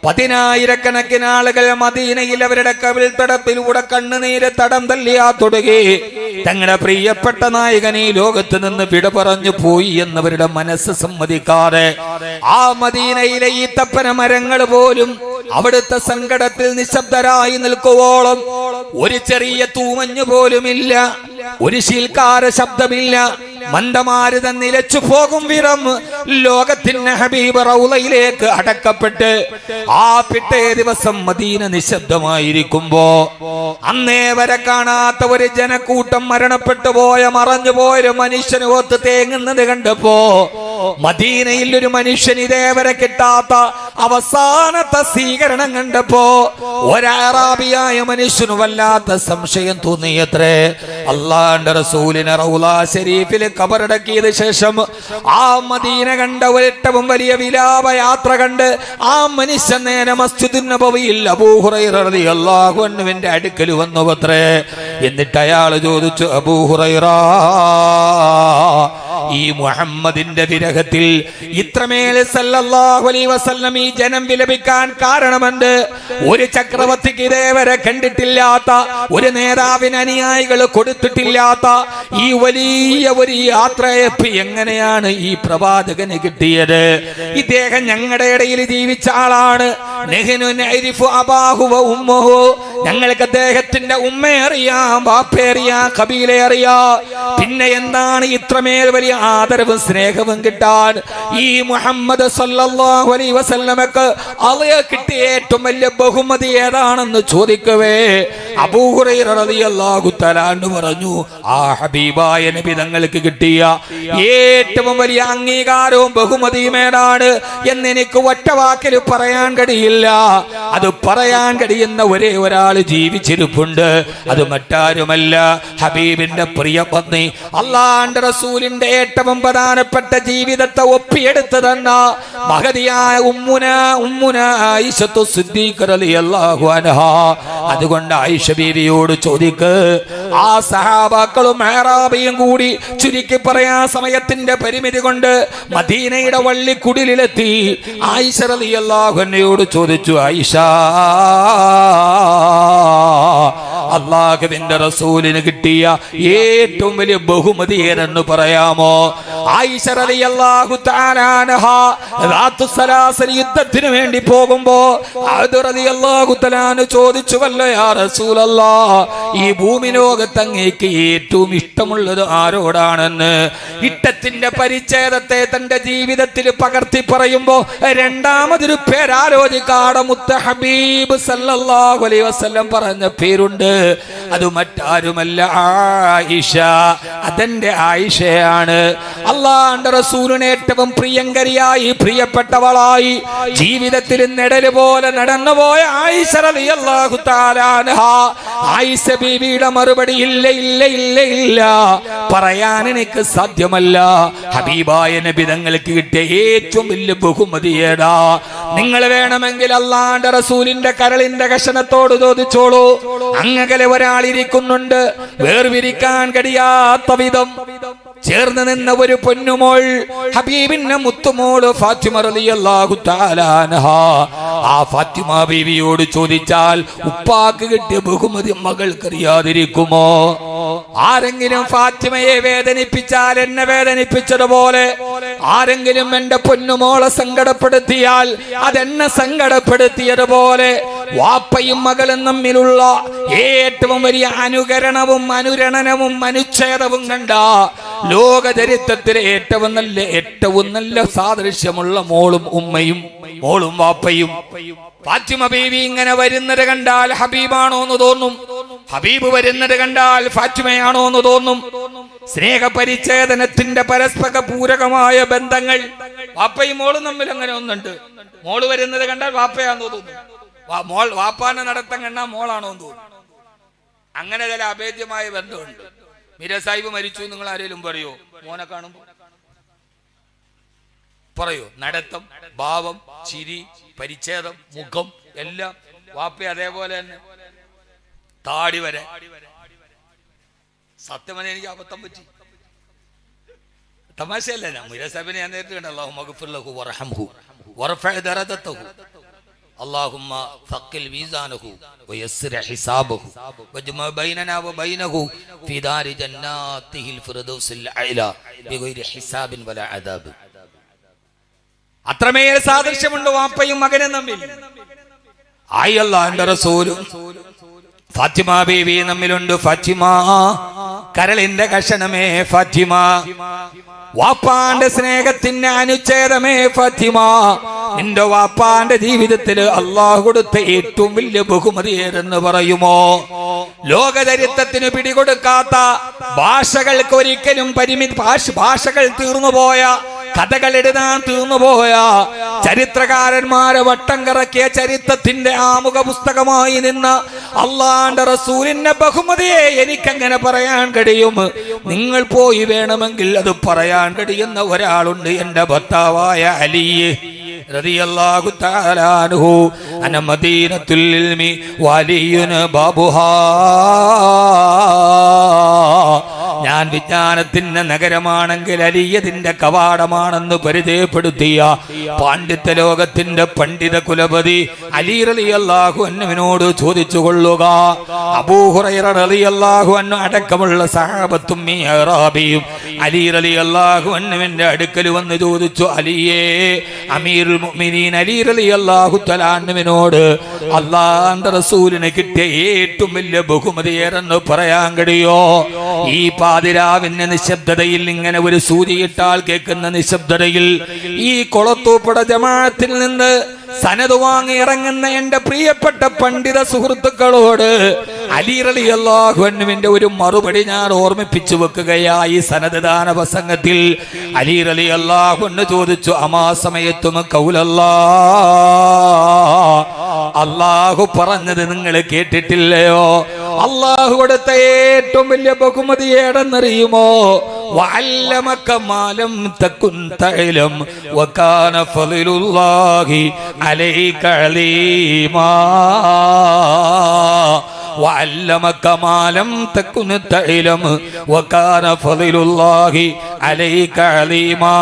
10,000-കണക്കിന് ആളുകൾ മദീനയിൽ അവരുടെ കവിൾത്തടത്തിലൂടെ കണ്ണുനീര് തടം തല്ലിയാ തുടങ്ങി. തങ്ങളുടെ പ്രിയപ്പെട്ട നായകൻ ഈ ലോകത്ത് നിന്ന് വിട പറഞ്ഞു പോയി എന്നവരുടെ മനസ്സ് സമ്മതിക്കാതെ ആ മദീനയിലെ ഈ തപ്പന മരങ്ങൾ പോലും അവിടുത്തെ സങ്കടത്തിൽ നിശബ്ദരായി നിൽക്കുവോളം ഒരു ചെറിയ തൂമഞ്ഞു പോലുമില്ല, ഒരു ശീൽക്കാര ശബ്ദമില്ല. മന്ദമാരുതൻ നിലച്ചു പോകും വിധം ലോകത്തിന്റെ ഹബീബ് റൗളയിലേക്ക് അടക്കപ്പെട്ട് ആ പിറ്റേ ദിവസം മദീന നിശബ്ദമായിരിക്കുമ്പോ അന്നേ വരെ കാണാത്ത ഒരു ജനക്കൂട്ടം മരണപ്പെട്ടു പോയ മറഞ്ഞുപോയൊരു മനുഷ്യന് ഒത്ത് തേങ്ങുന്നത് കണ്ടപ്പോ മദീനയിൽ ഒരു മനുഷ്യൻ ഇതേവരെ കിട്ടാത്ത അവസാനത്തെ സ്വീകരണം കണ്ടപ്പോ ഒരാറാബിയായ മനുഷ്യന് വല്ലാത്ത സംശയം തോന്നിയത്രേ. അല്ലാഹുവിന്റെ റസൂലിനെ റൗളാ ശരീഫിൽ ഖബറടക്കിയത് ശേഷം ആ മദീന കണ്ട ഏറ്റവും വലിയ വിലാപ യാത്ര കണ്ട് ആ മനുഷ്യൻ നേരെ മസ്ജിദുൻ നബവിയിൽ അബൂ ഹുറൈറ റളിയല്ലാഹു അൻഹുവിന്റെ അടുക്കൽ വന്നുവത്രേ. എന്നിട്ട് അയാൾ ചോദിച്ചു, അബൂ ഹുറൈറ, ഈ മുഹമ്മദിന്റെ വിരഹത്തിൽ ഇത്രമേൽ സല്ലല്ലാഹു അലൈഹി വസല്ലം ഈ ജനം വിലപിക്കാൻ കാരണമെന്ത്? ഒരു ചക്രവർത്തിക്ക് ഇതേവരെ കണ്ടിട്ടില്ലാത്ത, ഒരു നേതാവിന് അനുയായികൾ കൊടുത്തിട്ടില്ലാത്ത ഈ വലിയ ഒരു യാത്രയപ്പ് എങ്ങനെയാണ് ഈ പ്രവാചകന് കിട്ടിയത്? ഇദ്ദേഹം ഞങ്ങളുടെ ഇടയിൽ ജീവിച്ച ആളാണ്. ഞങ്ങൾക്ക് അദ്ദേഹത്തിന്റെ ഉമ്മയെ അറിയാം, ബാപ്പയെ അറിയാം, കബീലെ അറിയാം. പിന്നെ എന്താണ് ഇത്രമേൽ വലിയ ആദരവും സ്നേഹവും കിട്ടാൻ? ഈ മുഹമ്മദ് സല്ലല്ലാഹു അലൈഹി വസല്ലമക്ക് അള്ളാഹ് കിട്ടിയ ഏറ്റവും വലിയ ബഹുമതി ഏതാണെന്ന് ചോദിക്കവേ അബൂ ഹുറൈറ റളിയല്ലാഹു തആല അൻഹു പറഞ്ഞു, ആ ഹബീബായ നബി തങ്ങൾക്ക് കിട്ടിയ ഏറ്റവും വലിയ അംഗീകാരവും ബഹുമതിയും ഏതാണ് എന്നെനിക്ക് ഒറ്റ വാക്കിൽ പറയാൻ കഴിയില്ല. അത് പറയാൻ കഴിയുന്ന ഒരേ ഒരാൾ ജീവിച്ചിരിപ്പുണ്ട്. അത് മറ്റാരുമല്ല, ഹബീബിന്റെ പ്രിയ പത്നി അല്ലാഹുവിന്റെ റസൂലിന്റെ ഏറ്റവും പ്രധാനപ്പെട്ട ജീവിതത്തെ ഒപ്പിയെടുത്തു തന്ന മഹദിയായ ഉമ്മുന ആയിഷത്തു സിദ്ദീഖ റളിയല്ലാഹു അൻഹാ. അതുകൊണ്ട് ആയിഷ ബീവിയോട് ചോദിക്ക്, ആ സഹാബാക്കളും മെഹ്റാബിയും കൂടി ചുരുക്കി പറയാ സമയത്തിന്റെ പരിമിതി കൊണ്ട് മദീനയുടെ വള്ളിക്കുടിലെത്തി ആയിഷ റളിയല്ലാഹു അൻഹയോട് ചോദിച്ചു, ആയിഷ, അല്ലാഹുവിന്റെ റസൂലിന് കിട്ടിയ ഏറ്റവും വലിയ ബഹുമതി ഏതെന്ന് പറയാമോ? ആയിഷ റളിയല്ലാഹു തആല അൻഹാ യുദ്ധത്തിന് വേണ്ടി പോകുമ്പോ റളിയല്ലാഹു തആല ചോദിച്ചു, വല്ല യാ റസൂലല്ലാഹ്, ഈ ഭൂമി ലോകത്ത് അങ്ങേക്ക് ഏറ്റവും ഇഷ്ടമുള്ളത് ആരോടാണെന്ന്. ഇഷ്ടത്തിന്റെ പരിച്ഛേദത്തെ തന്റെ ജീവിതത്തിൽ പകർത്തി പറയുമ്പോ രണ്ടാമതൊരു പേരാലോചിക്കാടെ മുത്ത ഹബീബ് സല്ലല്ലാഹു അലൈഹി വസല്ലം പറഞ്ഞ പേരുണ്ട്. അത് മറ്റാരുമല്ല, ആയിഷ. അതെന്റെ ആയിഷയാണ്. അള്ളാഹുവിന്റെ റസൂലിനെ ഏറ്റവും പ്രിയങ്കരിയായി പ്രിയപ്പെട്ടവളായി ജീവിതത്തിൽ നെടല് പോലെ നടന്നുപോയ ആയിഷ റളിയല്ലാഹു തആല അൻഹ. ആയിഷ ബീവിയുടെ മറുപടി ഇല്ല ഇല്ല ഇല്ല ഇല്ല, പറയാൻ എനിക്ക് സാധ്യമല്ല. ഹബീബായ നബി തങ്ങൾക്ക് കിട്ടിയ ഏറ്റവും വലിയ ബഹുമതി ഏതാ? നിങ്ങൾ വേണമെങ്കിൽ അള്ളാഹുവിന്റെ റസൂലിന്റെ കരളിന്റെ കഷണത്തോട് ചോദിച്ചോളൂ. അങ്ങകലെ ഒരാൾ ഇരിക്കുന്നുണ്ട്, വേർപിരിക്കാൻ കഴിയാത്ത വിധം ചേർന്ന് നിന്ന ഒരു പൊന്നുമോൾ, ഹബീബിന്റെ മുത്തുമോള് ഫാത്തിമ റളിയല്ലാഹു തആല അൻഹ. ആ ഫാത്തിമ ബീവിയോട് ചോദിച്ചാൽ ഉപ്പാക്ക് കിട്ടിയ ബഹുമതി മകൾക്കറിയാതിരിക്കുമോ? ആരെങ്കിലും ഫാത്തിമയെ വേദനിപ്പിച്ചാൽ എന്നെ വേദനിപ്പിച്ചതുപോലെ ആരെങ്കിലും എന്റെ പൊന്നുമോളെ സങ്കടപ്പെടുത്തിയാൽ അതെന്നെ സങ്കടപ്പെടുത്തിയതുപോലെ വാപ്പയും മകളും തമ്മിലുള്ള ഏറ്റവും വലിയ അനുകരണവും അനുരണനവും അനുച്ഛേദവും കണ്ട ലോക ചരിത്രത്തിലെ ഏറ്റവും നല്ല സാദൃശ്യമുള്ള മോളും ഉമ്മയും മോളും വാപ്പയും. ഫാത്തിമ ബീവി ഇങ്ങനെ വരുന്നത് കണ്ടാൽ ഹബീബാണോ എന്ന് തോന്നും, ഹബീബ് വരുന്നത് കണ്ടാൽ ഫാത്തിമയാണോ എന്ന് തോന്നും. സ്നേഹപരിച്ഛേദനത്തിന്റെ പരസ്പര പൂരകമായ ബന്ധങ്ങൾ വാപ്പയും മോളും തമ്മിൽ അങ്ങനെ ഒന്നുണ്ട്. മോള് വരുന്നത് കണ്ടാൽ വാപ്പയാണെന്ന് തോന്നും, വാപ്പാന്റെ നടത്തം കണ്ടാൽ മോളാണോ എന്ന് തോന്നും. അങ്ങനെ ചില അഭേദ്യമായ ബന്ധമുണ്ട്. മീര സാഹിബ് മരിച്ചു നിങ്ങൾ ആരെങ്കിലും പറയോ? മോനെ കാണുമ്പോ പറയോ? നടത്തം, ഭാവം, ചിരി, പരിച്ഛേദം, മുഖം എല്ലാം. വാപ്പ അതേപോലെ തന്നെ, താടി വരെ. സത്യമന എനിക്ക് അബദ്ധം പറ്റി, തമാശയല്ല. ഞാൻ മീര സാഹിബിനെ ഞാൻ നേരത്തെ കണ്ട അല്ലാഹുമ്മഗ്ഫിർ വർഹംഹു വർഫഅ ദറജതഹു اللهم ثقل ميزانه ويسر حسابه واجمع بيننا وبينه في دار جناته الفردوس الأعلى بغير حساب ولا عذاب. അത്രമേൽ സാദൃശ്യമുണ്ട് വാപ്പയും മകനും തമ്മിൽ. ആയി അല്ലാഹുവിന്റെ റസൂലും ഫാത്തിമ ബീവി തമ്മിലുണ്ട്. ഫാത്തിമ കരളിന്റെ കഷണമേ ഫാത്തിമ, വാപ്പാന്റെ സ്നേഹത്തിന്റെ അനുച്ഛേദമേ ഫാത്തിമ. നിന്റെ വാപ്പാന്റെ ജീവിതത്തിൽ അള്ളാഹു കൊടുത്ത ഏറ്റവും വലിയ ബഹുമതി ഏതെന്ന് പറയുമോ? ലോക ചരിത്രത്തിന് പിടികൊടുക്കാത്ത, ഭാഷകൾക്ക് ഒരിക്കലും ഭാഷകൾ തീർന്നുപോയ, കഥകൾ എഴുതാൻ തീർന്നുപോയ, ചരിത്രകാരന്മാരെ വട്ടം കറക്കിയ ചരിത്രത്തിന്റെ ആമുഖ പുസ്തകമായി നിന്ന അള്ളാന്റെ റസൂലിന്റെ ബഹുമതിയെ എനിക്കങ്ങനെ പറയാൻ കഴിയും? നിങ്ങൾ പോയി വേണമെങ്കിൽ അത് പറയാൻ കഴിയുന്ന ഒരാളുണ്ട്, എന്റെ ഭർത്താവായ അലി റളിയല്ലാഹു തആല അൻഹു. അന മദീനത്തുൽ ഇൽമി വലിയുന ബാബുഹാ. ഞാൻ വിജ്ഞാനത്തിന്റെ നഗരമാണെങ്കിൽ അലിയതിന്റെ കവാടമാണെന്ന് പരിചയപ്പെടുത്തിയ പാണ്ഡിത്യ ലോകത്തിന്റെ പണ്ഡിത കുലപതി അലി റളിയല്ലാഹു അൻഹുവിനോട് ചോദിച്ചു കൊള്ളുക. അബൂ ഹുറൈറ റളിയല്ലാഹു അൻഹു അടക്കമുള്ള സഹാബത്തും മിഅറാബിയും അലി റളിയല്ലാഹു അൻഹുവിന്റെ അടുക്കൽ വന്ന് ചോദിച്ചു, അലിയേ, അമീറുൽ മുഅ്മിനീൻ അലി റളിയല്ലാഹു തആല അൻഹുവിനോട് അല്ലാഹുവിന്റെ റസൂലിന് കിട്ടിയ ഏറ്റവും വലിയ ബഹുമതി ഏതെന്ന് പറയാൻ കഴിയോ? ഈ പാതിരാവിന്റെ നിശബ്ദതയിൽ, ഇങ്ങനെ ഒരു സൂചിയിട്ടാൽ കേൾക്കുന്ന നിശബ്ദതയിൽ, ഈ കൊളത്തൂപ്പുഴ ജമാഅത്തിൽ നിന്ന് സനദ് വാങ്ങി ഇറങ്ങുന്ന എന്റെ പ്രിയപ്പെട്ട പണ്ഡിത സുഹൃത്തുക്കളോട് അലി റളിയല്ലാഹു അൻഹുവിന്റെ ഒരു മറുപടി ഞാൻ ഓർമ്മിപ്പിച്ചു വെക്കുകയായി. സനദ് ദാന പ്രസംഗത്തിൽ അലി റളിയല്ലാഹു അൻഹു ചോദിച്ചു, അമാ സമയത്തും അള്ളാഹു പറഞ്ഞത് നിങ്ങൾ കേട്ടിട്ടില്ലയോ? അള്ളാഹു കൊടുത്ത ഏറ്റവും വലിയ ബഹുമതി ഏടെന്നറിയുമോ? വഅല്ലമക മാലം തകുൻ തഅലം വകാന ഫളിലുല്ലാഹി അലൈക അലീമാ. وعلمك ما لم تكن تعلم وكان فضل الله عليك عليما.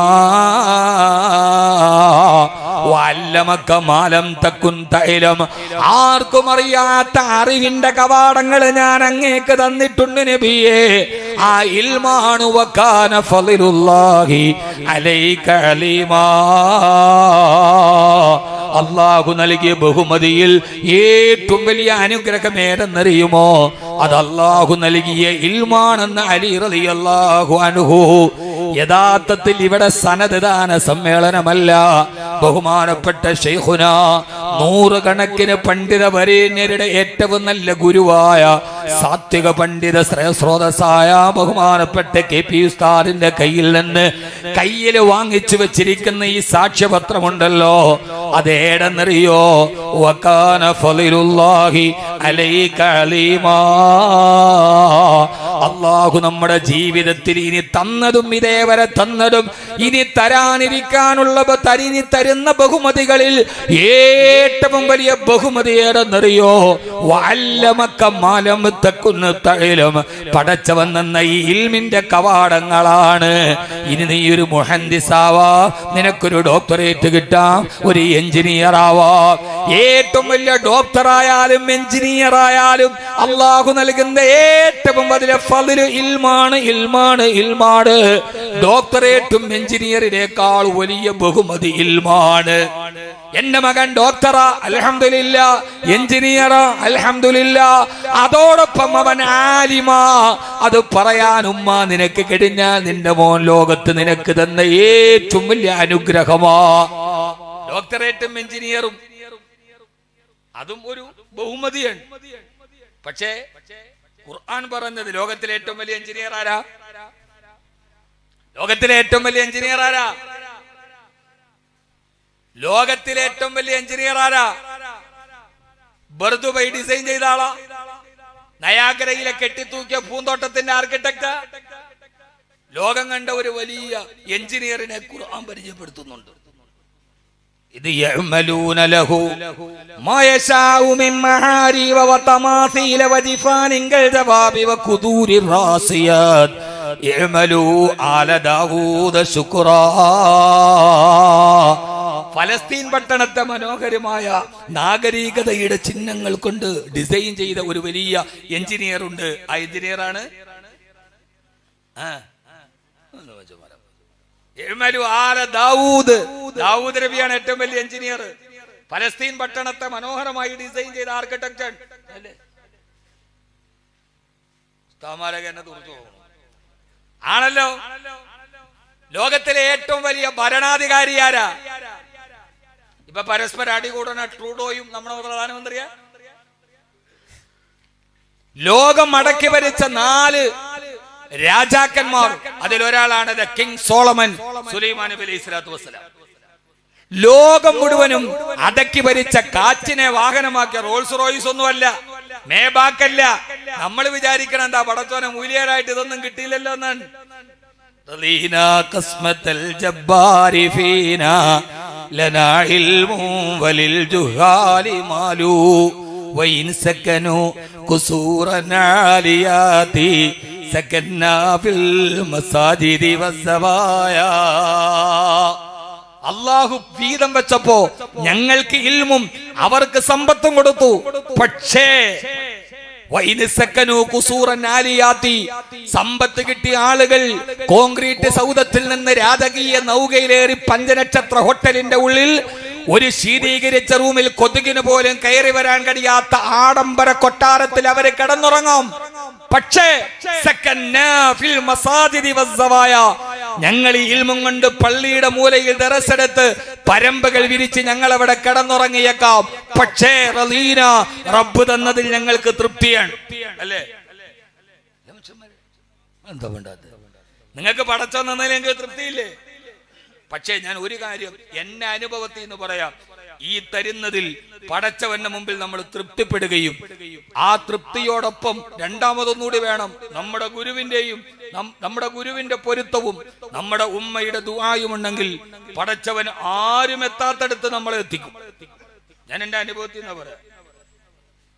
وعلمك ما لم تكن تعلم. ആർക്കും അറിയാത്ത അറിവിന്റെ കവാടങ്ങൾ ഞാൻ അങ്ങേക്ക് തന്നിട്ടുണ്ട് നബിയേ. ആ ഇൽമാണ് വകാന ഫളിലുല്ലാഹി അലൈക അലീമാ. അള്ളാഹു നൽകിയ ബഹുമതിയിൽ ഏറ്റവും വലിയ അനുഗ്രഹം ഏതെന്നറിയുമോ? അത് അള്ളാഹു നൽകിയ ഇൽമാണെന്ന് അലി റളിയല്ലാഹു അൻഹു. യഥാർത്ഥത്തിൽ ഇവിടെ സനദ് ദാന സമ്മേളനമല്ല. ബഹുമാനപ്പെട്ട ശൈഖുന, നൂറുകണക്കിന് പണ്ഡിത വരേണ്യരുടെ ഏറ്റവും നല്ല ഗുരുവായ സാത്വിക പണ്ഡിത സ്രോതസ്സായ ബഹുമാനപ്പെട്ട KP ഉസ്താദിന്റെ കയ്യിൽ നിന്ന് കയ്യിൽ വാങ്ങിച്ചു വെച്ചിരിക്കുന്ന ഈ സാക്ഷ്യപത്രമുണ്ടല്ലോ, അതേടെന്നറിയോ? വകാന ഫളിലുല്ലാഹി അലൈക അലീമാ. അല്ലാഹു നമ്മുടെ ജീവിതത്തിൽ ഇനി തന്നതും ഇതേവരെ തന്നതും ഇനി തരാനിരിക്കാനുള്ള തരുന്ന ബഹുമതികളിൽ ഏറ്റവും വലിയ ബഹുമതി ഏതെന്നറിയോ? വഅല്ലമക മാ ലം തകുൻ തഅലം. പടച്ചവൻ എന്ന ഈ ഇൽമിന്റെ കവാടങ്ങളാണ്. ഇനി നീ ഒരു മുഹദ്ദിസാവാ, നിനക്കൊരു ഡോക്ടറേറ്റ് കിട്ടാം, ഒരു എഞ്ചിനീയർ ആവാം. ഏറ്റവും വലിയ ഡോക്ടറായാലും എഞ്ചിനീയർ ആയാലും അള്ളാഹു നൽകുന്ന ഏറ്റവും വലിയ ഫളിൽ ഇൽമാണ്, ഇൽമാണ്, ഇൽമാണ്. ഡോക്ടറേറ്റും എഞ്ചിനീയറിനേക്കാൾ വലിയ ബഹുമതി ഇൽമാണ്. എന്റെ മകൻ ഡോക്ടറാ, അൽഹംദുലില്ലാ. എഞ്ചിനീയറാ, അൽഹംദുലില്ലാ. അതോടൊപ്പം അവൻ ആലിമാ. അത് പറയാൻ ഉമ്മ നിനക്ക് കഴിഞ്ഞാൽ നിന്റെ മോൻ ലോകത്ത് നിനക്ക് തന്ന ഏറ്റവും വലിയ അനുഗ്രഹമാ. ഡോക്ടറേറ്റും എഞ്ചിനീയറും അതും ഒരു ബഹുമതിയാണ്. പക്ഷേ ഖുർആൻ പറഞ്ഞത് ലോകത്തിലെ ഏറ്റവും വലിയ എഞ്ചിനീയർ ആരാ? ലോകത്തിലെ ഏറ്റവും വലിയ എഞ്ചിനീയർ ആരാ? ലോകത്തിലെ ഏറ്റവും വലിയ എഞ്ചിനീയർ ആരാ? ബർദുബൈ ഡിസൈൻ ചെയ്ത ആളാ? നയാഗ്രയിലെ കെട്ടിത്തൂക്കിയ പൂന്തോട്ടത്തിന്റെ ആർക്കിടെക്ട്? ലോകം കണ്ട ഒരു വലിയ എഞ്ചിനീയറിനെ ഖുർആൻ പരിചയപ്പെടുത്തുന്നുണ്ട്. ഇത് യഅമലൂന ലഹു മാ യശാഉ മിൻ മഹാരിബ വതമാസീല വജിഫാനിൻ കൽജവാബി വഖുദൂരി റാസിയാത് യഅമലൂ ആല ദാവൂദ ശുക്റാ. ഫലസ്തീൻ പട്ടണത്തെ മനോഹരമായ നാഗരികതയുടെ ചിഹ്നങ്ങൾ കൊണ്ട് ഡിസൈൻ ചെയ്ത ഒരു വലിയ എഞ്ചിനീയർ ഉണ്ട്. ആ എഞ്ചിനീയറാണ് ദാവൂദ് നബിയാണ് ഏറ്റവും വലിയ എഞ്ചിനീയർ. ഫലസ്തീൻ പട്ടണത്തെ മനോഹരമായി ഡിസൈൻ ചെയ്ത ആർക്കിടെക്ചർ ആണല്ലോ. ലോകത്തിലെ ഏറ്റവും വലിയ ഭരണാധികാരി ആരാ? ഇപ്പൊ പരസ്പരം അടികൂടുന്ന ട്രൂഡോയും നമ്മുടെ പ്രധാനമന്ത്രിയാ. ലോകം അടക്കി ഭരിച്ച 4 രാജാക്കന്മാർ, അതിലൊരാളാണ് കിങ് സോളമൻ, സുലൈമാൻ നബി അലൈഹി സ്വലാത്തു വസ്സലാം. ലോകം മുഴുവനും അടക്കി ഭരിച്ച കാച്ചിനെ വാഹനമാക്കിയ റോൾസ് റോയ്സ് ഒന്നുമല്ല, മേബാക്കല്ല. നമ്മൾ വിചാരിക്കണം എന്താ പടച്ചോനെ മൂല്യരായിട്ട് ഇതൊന്നും കിട്ടിയില്ലല്ലോ എന്നാണ്. അള്ളാഹു വീതം വെച്ചപ്പോ ഞങ്ങൾക്ക് ഇൽമും അവർക്ക് സമ്പത്തും കൊടുത്തു. പക്ഷേ സമ്പത്ത് കിട്ടിയ ആളുകൾ കോൺക്രീറ്റ് സൗധത്തിൽ നിന്ന് രാജകീയ നൗകയിലേറി 5 നക്ഷത്ര ഹോട്ടലിന്റെ ഉള്ളിൽ ഒരു ശീതീകരിച്ച റൂമിൽ കൊതുകിന് പോലും കയറി വരാൻ കഴിയാത്ത ആഡംബര കൊട്ടാരത്തിൽ അവര് കിടന്നുറങ്ങാം. പക്ഷേ ഞങ്ങൾ ഈ ഇൽമും കൊണ്ട് പള്ളിയുടെ മൂലയിൽ ദറസെടുത്ത് പരമ്പകൾ വിരിച്ച് ഞങ്ങൾ അവിടെ കിടന്നുറങ്ങിയേക്കാം. പക്ഷേ റളീന, റബ്ബ് തന്നതിൽ ഞങ്ങൾക്ക് തൃപ്തിയാണ്. അല്ലേ? എന്താ വേണ്ടത്? നിങ്ങൾക്ക് പടച്ചോ തന്നതിൽ ഞങ്ങൾക്ക് തൃപ്തിയില്ലേ? പക്ഷേ ഞാൻ ഒരു കാര്യം എന്നെ അനുഭവത്തിൽ നിന്ന് പറയാം. ഈ തരുന്നതിൽ പടച്ചവന്റെ മുമ്പിൽ നമ്മൾ തൃപ്തിപ്പെടുകയും ആ തൃപ്തിയോടൊപ്പം രണ്ടാമതൊന്നുകൂടി വേണം, നമ്മുടെ ഗുരുവിന്റെ പൊരുത്തവും നമ്മുടെ ഉമ്മയുടെ ദുആയും ഉണ്ടെങ്കിൽ പടച്ചവൻ ആരും എത്താത്തടുത്ത് നമ്മളെ എത്തിക്കും. ഞാൻ എന്റെ അനുഭവത്തിൽ നിന്ന് പറയാം.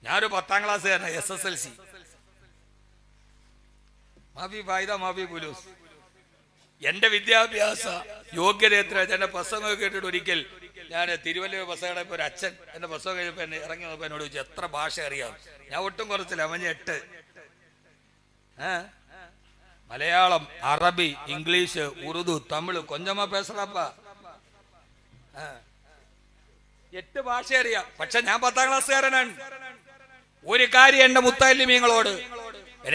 ഞാനൊരു 10ാം ക്ലാസ്സുകാരനാ, SSLC. മാഫി ഫായിദ മാഫി പുലൂസ്. എന്റെ വിദ്യാഭ്യാസ യോഗ്യത എത്ര? എന്റെ പുസ്തകം കേട്ടിട്ട് ഒരിക്കൽ ഞാൻ തിരുവല്ല ബസ് കടപ്പോ ഒരു അച്ഛൻ എന്റെ പുസ്തകം കഴിഞ്ഞപ്പോ എന്നെ ഇറങ്ങി വന്നപ്പോ എന്നോട് ചോദിച്ചു എത്ര ഭാഷ അറിയാം. ഞാൻ ഒട്ടും കുറച്ചില്ല, അവന് 8. മലയാളം, അറബി, ഇംഗ്ലീഷ്, ഉറുദു, തമിഴ് കൊഞ്ചമാ പേസറാപ്പാ. 8 ഭാഷ അറിയാം. പക്ഷെ ഞാൻ 10ാം ക്ലാസ്സുകാരനാണ്. ഒരു കാര്യം എന്റെ മുത്തല്ലിമീങ്ങളോട്,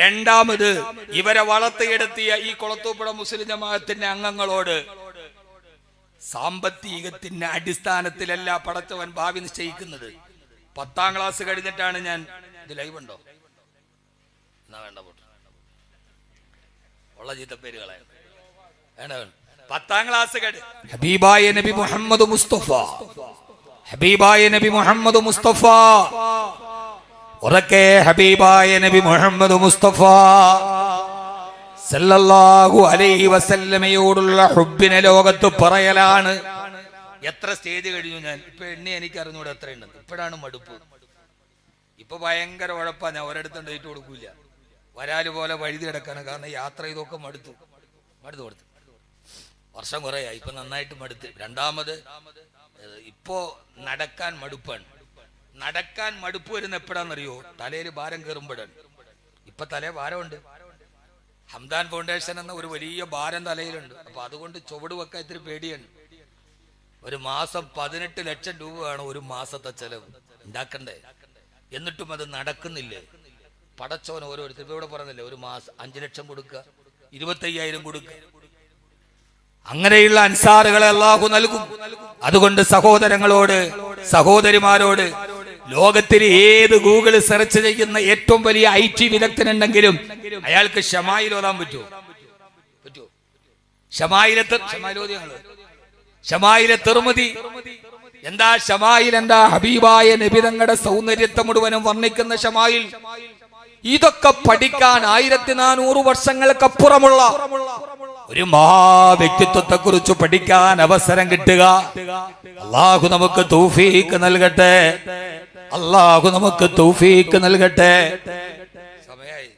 രണ്ടാമത് ഇവരെ വളർത്തിയെടുത്തിയ ഈ കൊളത്തൂപ്പുഴ മുസ്ലിം ജമാഅത്തിന്റെ അംഗങ്ങളോട്, സാമ്പത്തികത്തിന്റെ അടിസ്ഥാനത്തിലല്ല പടച്ചവൻ ഭാവി നിശ്ചയിക്കുന്നത്. 10ാം ക്ലാസ് കഴിഞ്ഞിട്ടാണ് ഞാൻ ഇത് ലൈവ് ഉണ്ടോ എന്നാ വേണ്ട പോട്ടെ, ഉള്ള ചീത്തപ്പേരുകളെ വേണ്ട. 10ാം ക്ലാസ് ഹബീബായ നബി മുഹമ്മദ് മുസ്തഫ, ഹബീബായ നബി മുഹമ്മദ് മുസ്തഫ, ഉറക്കെ ഹബീബായ നബി മുഹമ്മദ് മുസ്തഫ സല്ലല്ലാഹു അലൈഹി വസല്ലമയോടുള്ള ഹുബ്ബിനെ ലോകത്ത് പറയലാണ്. എത്ര സ്റ്റേജ് കഴിഞ്ഞു ഞാൻ ഇപ്പൊ എണ്ണി, എനിക്ക് അറിഞ്ഞൂടെ എത്ര ഉണ്ടെന്ന്. ഇപ്പോഴാണ് മടുപ്പ്. ഇപ്പൊ ഭയങ്കര ഉഴപ്പാ. ഞാൻ ഒരിടത്തും ഡേറ്റ് കൊടുക്കൂല, വരാല് പോലെ വഴുതി കിടക്കാണ്. കാരണം യാത്ര ചെയ്തൊക്കെ മടുത്തു കൊടുത്തു. വർഷം കുറേയായി, ഇപ്പൊ നന്നായിട്ട് മടുത്ത്. രണ്ടാമത് ഇപ്പോ നടക്കാൻ മടുപ്പാണ്. നടക്കാൻ മടുപ്പ് വരുന്ന എപ്പോഴാണെന്നറിയോ? തലയിൽ ഭാരം കയറുമ്പോഴാണ്. ഇപ്പൊ തലേ ഭാരമുണ്ട്. ഹംദാൻ ഫൗണ്ടേഷൻ എന്ന ഒരു വലിയ ഭാരം തലയിലുണ്ട്. അപ്പൊ അതുകൊണ്ട് ചുവട് വെക്കാൻ ഇത്തിരി പേടിയാണ്. ഒരു മാസം 18 ലക്ഷം രൂപയാണ് ഒരു മാസത്തെ ചെലവ് ഉണ്ടാക്കണ്ടേ. എന്നിട്ടും അത് നടക്കുന്നില്ലേ? പടച്ചോൻ ഓരോരുത്തർ ഇവിടെ പറഞ്ഞില്ലേ, ഒരു മാസം 5 ലക്ഷം കൊടുക്കുക, 25,000 കൊടുക്കുക. അങ്ങനെയുള്ള അൻസാറുകളെ അല്ലാഹു നൽകും. അതുകൊണ്ട് സഹോദരങ്ങളോട്, സഹോദരിമാരോട്, ലോകത്തിൽ ഏത് ഗൂഗിൾ സെർച്ച് ചെയ്യുന്ന ഏറ്റവും വലിയ IT വിദഗ്ധനുണ്ടെങ്കിലും അയാൾക്ക് ശമായിൽ ഓതാൻ പറ്റുമോ? ശമായിലെ തിർമിദി എന്താ? ശമായിൽ എന്താ? ഹബീബായ നബി തങ്ങളുടെ സൗന്ദര്യത്തെ മുഴുവനും വർണ്ണിക്കുന്ന ശമായിൽ. ഇതൊക്കെ പഠിക്കാൻ 1400 വർഷങ്ങൾക്കപ്പുറമുള്ള ഒരു മഹാവ്യക്തിത്വത്തെ കുറിച്ച് പഠിക്കാൻ അവസരം കിട്ടുക അല്ലാഹു നമുക്ക് തൗഫീഖ് നൽകട്ടെ. അല്ലാഹു നമുക്ക് തൗഫീഖ് നൽകട്ടെ. സമയായി.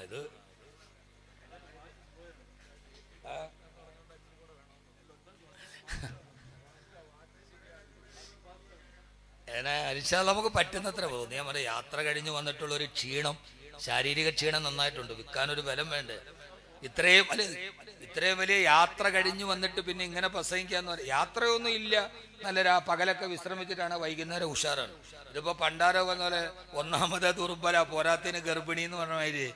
ഇത് നമുക്ക് പറ്റുന്നത്ര പോകുന്നു. ഞാൻ പറയാം, യാത്ര കഴിഞ്ഞ് വന്നിട്ടുള്ള ഒരു ക്ഷീണം, ശാരീരിക ക്ഷീണം നന്നായിട്ടുണ്ട്. വിൽക്കാനൊരു ബലം വേണ്ടേ? ഇത്രയും വലിയ യാത്ര കഴിഞ്ഞു വന്നിട്ട് പിന്നെ ഇങ്ങനെ പ്രസംഗിക്കാന്ന് പറയും. യാത്രയൊന്നും ഇല്ല, നല്ല പകലൊക്കെ വിശ്രമിച്ചിട്ടാണ്, വൈകുന്നേരം ഉഷാറാണ്. ഇതിപ്പോ പണ്ടാരോ പറഞ്ഞ പോലെ ഒന്നാമത് തുറുമ്പല, പോരാത്തിന് ഗർഭിണി എന്ന് പറഞ്ഞ മാതിരി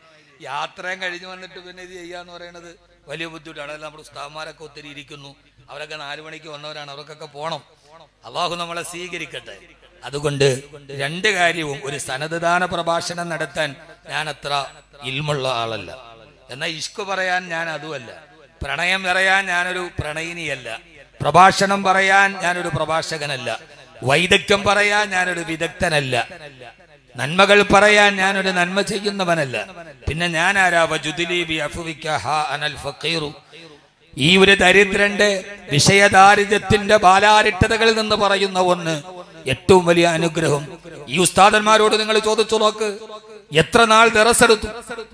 യാത്രയും കഴിഞ്ഞു വന്നിട്ട് പിന്നെ ഇത് ചെയ്യാന്ന് പറയുന്നത് വലിയ ബുദ്ധിമുട്ടാണ്. അതെല്ലാം നമ്മുടെ ഉസ്താദ്മാരൊക്കെ ഒത്തിരി ഇരിക്കുന്നു. അവരൊക്കെ 4 മണിക്ക് വന്നവരാണ്, അവർക്കൊക്കെ പോണം. അല്ലാഹു നമ്മളെ സ്വീകരിക്കട്ടെ. അതുകൊണ്ട് 2 കാര്യവും, ഒരു സനദ്ദാന പ്രഭാഷണം നടത്താൻ ഞാൻ അത്ര ഇൽമുള്ള ആളല്ല, എന്നാൽ ഇഷ്ക് പറയാൻ ഞാൻ അതുമല്ല, പ്രണയം പറയാൻ ഞാനൊരു പ്രണയിനിയല്ല, പ്രഭാഷണം പറയാൻ ഞാനൊരു പ്രഭാഷകനല്ല, വൈദഗ്ധ്യം പറയാൻ ഞാനൊരു വിദഗ്ധനല്ല, നന്മകൾ പറയാൻ ഞാനൊരു നന്മ ചെയ്യുന്നവനല്ല. പിന്നെ ഞാൻ ആരാ? ഈ ഒരു ദരിദ്രന്റെ വിഷയദാരിദ്ര്യത്തിന്റെ ബാലാരിട്ടതകളിൽ നിന്ന് പറയുന്ന ഒന്ന് ഏറ്റവും വലിയ അനുഗ്രഹം. ഈ ഉസ്താദന്മാരോട് നിങ്ങൾ ചോദിച്ചു നോക്ക്, എത്ര നാൾ ദറസെടുത്തു?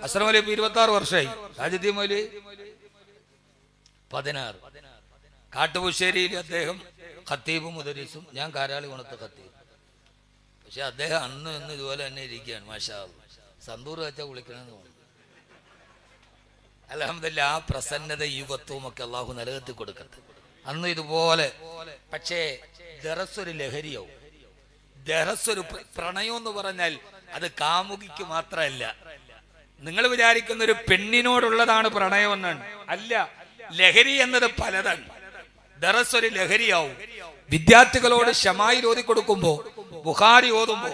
അസ്ലം അലി 26 വർഷമായി, താജുദ്ദീൻ മൗലവി 16, കാട്ടുപുശ്ശേരിയിൽ അദ്ദേഹം ഖത്തീബും മുദരിസും, ഞാൻ കാരാളി ഗുണത്തെ ഖത്തീബ്. പക്ഷെ അദ്ദേഹം അന്ന് ഇതുപോലെ തന്നെ ഇരിക്കുകയാണ്. മാഷാ അല്ലാഹ്, സന്തൂർ വെച്ചാൽ വിളിക്കണമെന്ന് തോന്നുന്നു. അൽഹംദുലില്ലാഹ്, ആ പ്രസന്നത യുവത്വവും ഒക്കെ അല്ലാഹു നിലനിർത്തി കൊടുക്കട്ടെ. അന്ന് ഇതുപോലെ. പക്ഷേ ദറസൊരു ലഹരിയാവും. ദറസൊരു പ്രണയം എന്ന് പറഞ്ഞാൽ അത് കാമുകിക്ക് മാത്രമല്ല. നിങ്ങൾ വിചാരിക്കുന്ന ഒരു പെണ്ണിനോടുള്ളതാണ് പ്രണയം എന്നാണ്. അല്ല, ലഹരി എന്നത് പലതാണ്. ദറസൊരു ലഹരിയാവും. വിദ്യാർത്ഥികളോട് ശമായിൽ ഓതി കൊടുക്കുമ്പോ, ബുഖാരി ഓതുമ്പോ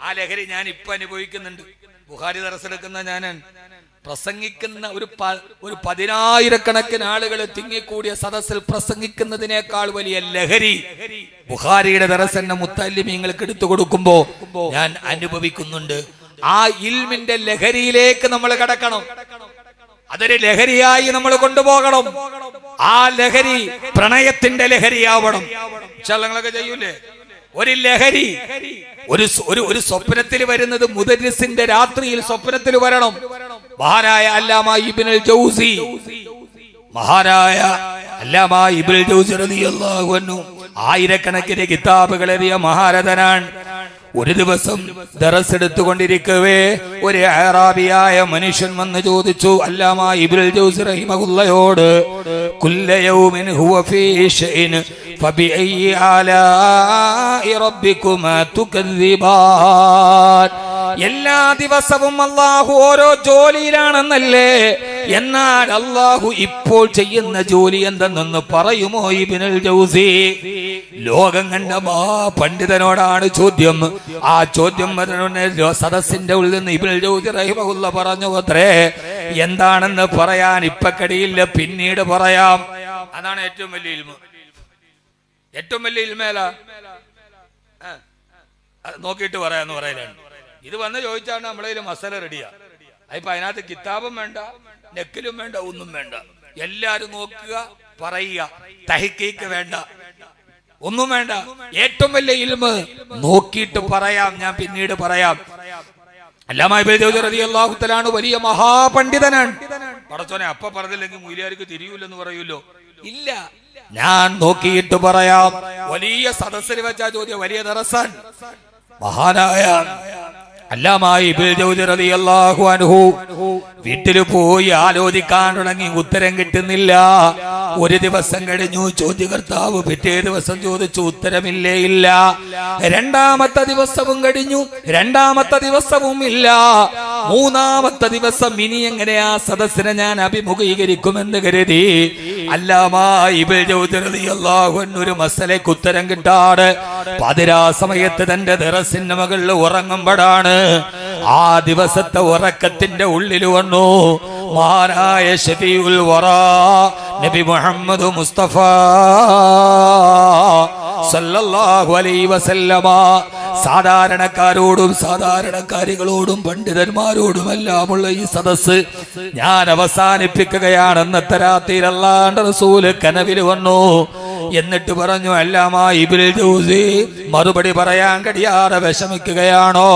ആ ലഹരി ഞാൻ ഇപ്പൊ അനുഭവിക്കുന്നുണ്ട്. ബുഖാരി ദറസെടുക്കുന്ന ഞാനാണ്. പ്രസംഗിക്കുന്ന ഒരു 10,000 ആളുകൾ തിങ്ങിക്കൂടിയ സദസ്സിൽ പ്രസംഗിക്കുന്നതിനേക്കാൾ വലിയ ലഹരി ബുഖാരിയുടെ ദറസന്നെ മുത്തല്ലിമീങ്ങൾക്ക് എടുത്തു കൊടുക്കുമ്പോ ഞാൻ അനുഭവിക്കുന്നുണ്ട്. ആ ഇൽമിന്റെ ലഹരിയിലേക്ക് നമ്മൾ കടക്കണം. അതൊരു ലഹരിയായി നമ്മൾ കൊണ്ടുപോകണം. ആ ലഹരി പ്രണയത്തിന്റെ ലഹരിയാവണം. ചലങ്ങളൊക്കെ ചെയ്യൂലേ? ഒരു ലഹരി, ഒരു സ്വപ്നത്തിൽ വരുന്നത് മുദരിസിന്റെ രാത്രിയിൽ സ്വപ്നത്തിൽ വരണം. മഹാനായ അല്ലാമ ഇബ്നുൽ ജൗസി, റളിയല്ലാഹു അൻഹു ആയിരക്കണക്കിന് കിതാബുകൾ എഴുതിയ മഹാരഥനാണ്. ഒരു ദിവസം ദറസ് എടുത്തുകൊണ്ടിരിക്കവേ ഒരു അറാബിയായ മനുഷ്യൻ വന്ന് ചോദിച്ചു അല്ലാമ ഇബ്നുൽ ജൗസി റഹിമഹുല്ലാഹയോട്, കുല്ല യൗമിൻ ഹുവ ഫീ ശൈഇൻ ഫബിഅയ്യി ആലാഇ റബ്ബികുമാ തുകദ്ദിബാൻ. എല്ലാ ദിവസവും അല്ലാഹു ഓരോ ജോലിയിലാണെന്നല്ലേ എന്നാൽ അള്ളാഹു ഇപ്പോൾ ചെയ്യുന്ന ജോലി എന്തെന്നൊന്ന് പറയുമോ ഇബ്നുൽ ജൗസി? ലോകം കണ്ട പണ്ഡിതനോടാണ് ചോദ്യം. ആ ചോദ്യം സദസ്സിന്റെ ഉള്ളിൽ നിന്ന് ഇബ്നുൽ ജൗസി റഹിമഹുല്ലാഹ് പറഞ്ഞു അത്രേ, എന്താണെന്ന് പറയാൻ ഇപ്പൊ കഴിയില്ല, പിന്നീട് പറയാം. അതാണ് ഏറ്റവും വലിയ ഇൽമ്. ഏറ്റവും വലിയ ഇൽമേല നോക്കിയിട്ട് പറയാന്ന് പറയലാണ്. ഇത് വന്ന് ചോദിച്ചാണ് നമ്മളതിൽ മസല റെഡിയാ. അതിപ്പോ അതിനകത്ത് കിതാബും വേണ്ട, നെക്കിലും വേണ്ട, ഒന്നും വേണ്ട. എല്ലാരും നോക്കുക, പറയുക, തഹ്ഖീഖ് വേണ്ട, ഒന്നും വേണ്ട. ഏറ്റവും വലിയ ഇൽമ് നോക്കിയിട്ട് പറയാം, ഞാൻ പിന്നീട് പറയാം. അല്ലാമ ഇബ്നു ജൗസി റളിയല്ലാഹു തആല അൻഹു വലിയ മഹാപണ്ഡിതനാണ്. പടച്ചോനെ അപ്പ പറഞ്ഞില്ലെങ്കിൽ മൂല്യാർക്ക് തിരിയൂലെന്ന് പറയൂല്ലോ. ഇല്ല, ഞാൻ നോക്കിയിട്ട് പറയാം. വലിയ സദസ്സിൽ വെച്ചാ ചോദ്യം, വലിയ ദറസാൻ. മഹാനായ അല്ലാമ ഇബ്നു ജൗസി റളിയല്ലാഹു അൻഹു വീട്ടിൽ പോയി ആലോചിക്കാൻ തുടങ്ങി, ഉത്തരം കിട്ടുന്നില്ല. ഒരു ദിവസം കഴിഞ്ഞു, ചോദ്യകർത്താവ് പിറ്റേ ദിവസം ചോദിച്ചു, ഉത്തരമില്ലേ? ഇല്ല. രണ്ടാമത്തെ ദിവസവും കഴിഞ്ഞു, രണ്ടാമത്തെ ദിവസവും ഇല്ല. മൂന്നാമത്തെ ദിവസം ഇനി എങ്ങനെയാ സദസ്സിനെ ഞാൻ അഭിമുഖീകരിക്കുമെന്ന് കരുതി അല്ലാമ ഇബ്നു ജൗസി റളിയല്ലാഹു അൻഹു ഒരു മസലയ്ക്ക് ഉത്തരം കിട്ടാതെ പതിരാ സമയത്ത് തന്റെ ദറസിന്റെ മകളിൽ ഉറങ്ങുമ്പോഴാണ് ആ ദിവസത്തെ ഉറക്കത്തിന്റെ ഉള്ളിൽ വന്നു മഹാനായ ശഫീഉൽ വറാ നബി മുഹമ്മദ് മുസ്തഫ സല്ലല്ലാഹു അലൈഹി വസല്ലമ. സാധാരണക്കാരോടും സാധാരണക്കാരികളോടും പണ്ഡിതന്മാരോടും എല്ലാമുള്ള ഈ സദസ്സ് ഞാൻ അവസാനിപ്പിക്കുകയാണെന്നത്തെ രാത്രിയിൽ അല്ലാഹുവിന്റെ റസൂൽ കനവിൽ വന്നു. എന്നിട്ട് പറഞ്ഞു, അല്ലാമ ഇബ്നുൽ ജൗസി മറുപടി പറയാൻ കഴിയാതെ വിഷമിക്കുകയാണോ?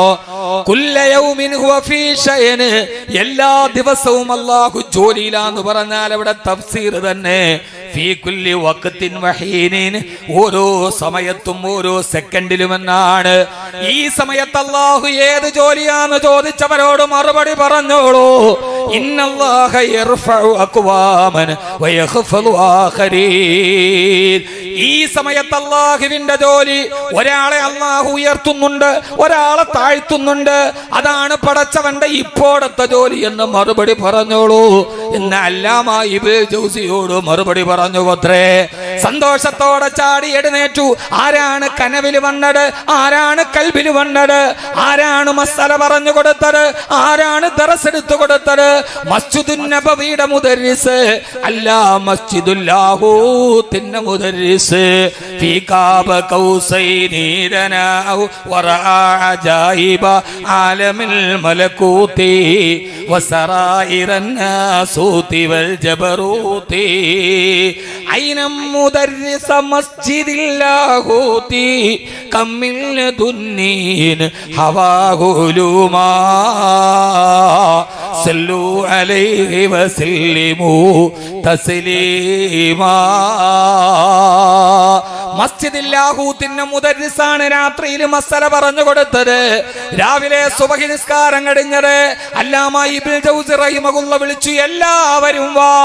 കുല്ല യൗമിൻ ഹുവ ഫീ ശൈൻ, എല്ലാ ദിവസവും അല്ലാഹു ജോലിയിലാന്ന് പറഞ്ഞാൽ അവിടെ തഫ്സീർ തന്നെ. ഫീ കുല്ലി വഖത്തിൻ വഹീനിൻ, ഓരോ സമയത്തും ഓരോ സെക്കൻഡിലും എന്നാണ്. ഈ സമയത്ത് അല്ലാഹു ഏത് ജോലിയാന്ന് ചോദിച്ചവരോട് മറുപടി പറഞ്ഞോളൂ. ഇന്നല്ലാഹ യർഫഉ അഖ്വാമൻ വയഖ്ഫളു ആഖരീൻ. ഈ സമയത്ത് അല്ലാഹുവിന്റെ ജോലി, ഒരാളെ അല്ലാഹു ഉയർത്തുന്നുണ്ട്, ഒരാളെ താഴ്ത്തുന്നുണ്ട്. അതാണ് പടച്ചവന്റെ ഇപ്പോഴത്തെ ജോലി എന്ന് മറുപടി പറഞ്ഞോളൂ എന്ന് അല്ലാമ ഇബ്നു ജൗസിയോട് മറുപടി പറഞ്ഞു അത്രേ. സന്തോഷത്തോടെ ചാടി എഴുന്നേറ്റു. ആരാണ് കനവിൽ വന്നത്? ആരാണ് കൽബിൽ വന്നത്? ആരാണ് മസല പറഞ്ഞു കൊടുത്തത്? ആരാണ് ദറസ് എടുത്തു കൊടുത്തത്? മസ്ജിദുൻ നബവിയുടെ മുദർരിസ് അല്ല, മസ്ജിദുൽ ലാഹൂത്തിന്റെ മുദർരിസ്. ഫീ കാബ കൗസൈനി ദനാഉ വറഅ അജായിബ ആലമിൽ മലകൂതി വസറായിറൻ നാസൂതി വൽ ജബറൂതി. ഐന മുദർരിസ മസ്ജിദിൽ ലാഹൂതി കമ്മിൽ ദുന്നീൻ ഹവാഹുലുമാ സല്ലു അലൈഹി വസല്ലിമു തസ്ലീമാ. മസ്ജിദിൽ ലാഹൂത്തിന്റെ മുദർരിസാണ് രാത്രിയിൽ മസല പറഞ്ഞു കൊടുത്തത്. രാവിലെ സുബഹി നിസ്കാരം കഴിഞ്ഞത് അല്ലാമ ഇബ്നുൽ ജൗസി റഹിമഹുല്ലാഹ് വിളിച്ചു, എല്ലാവരും വാ.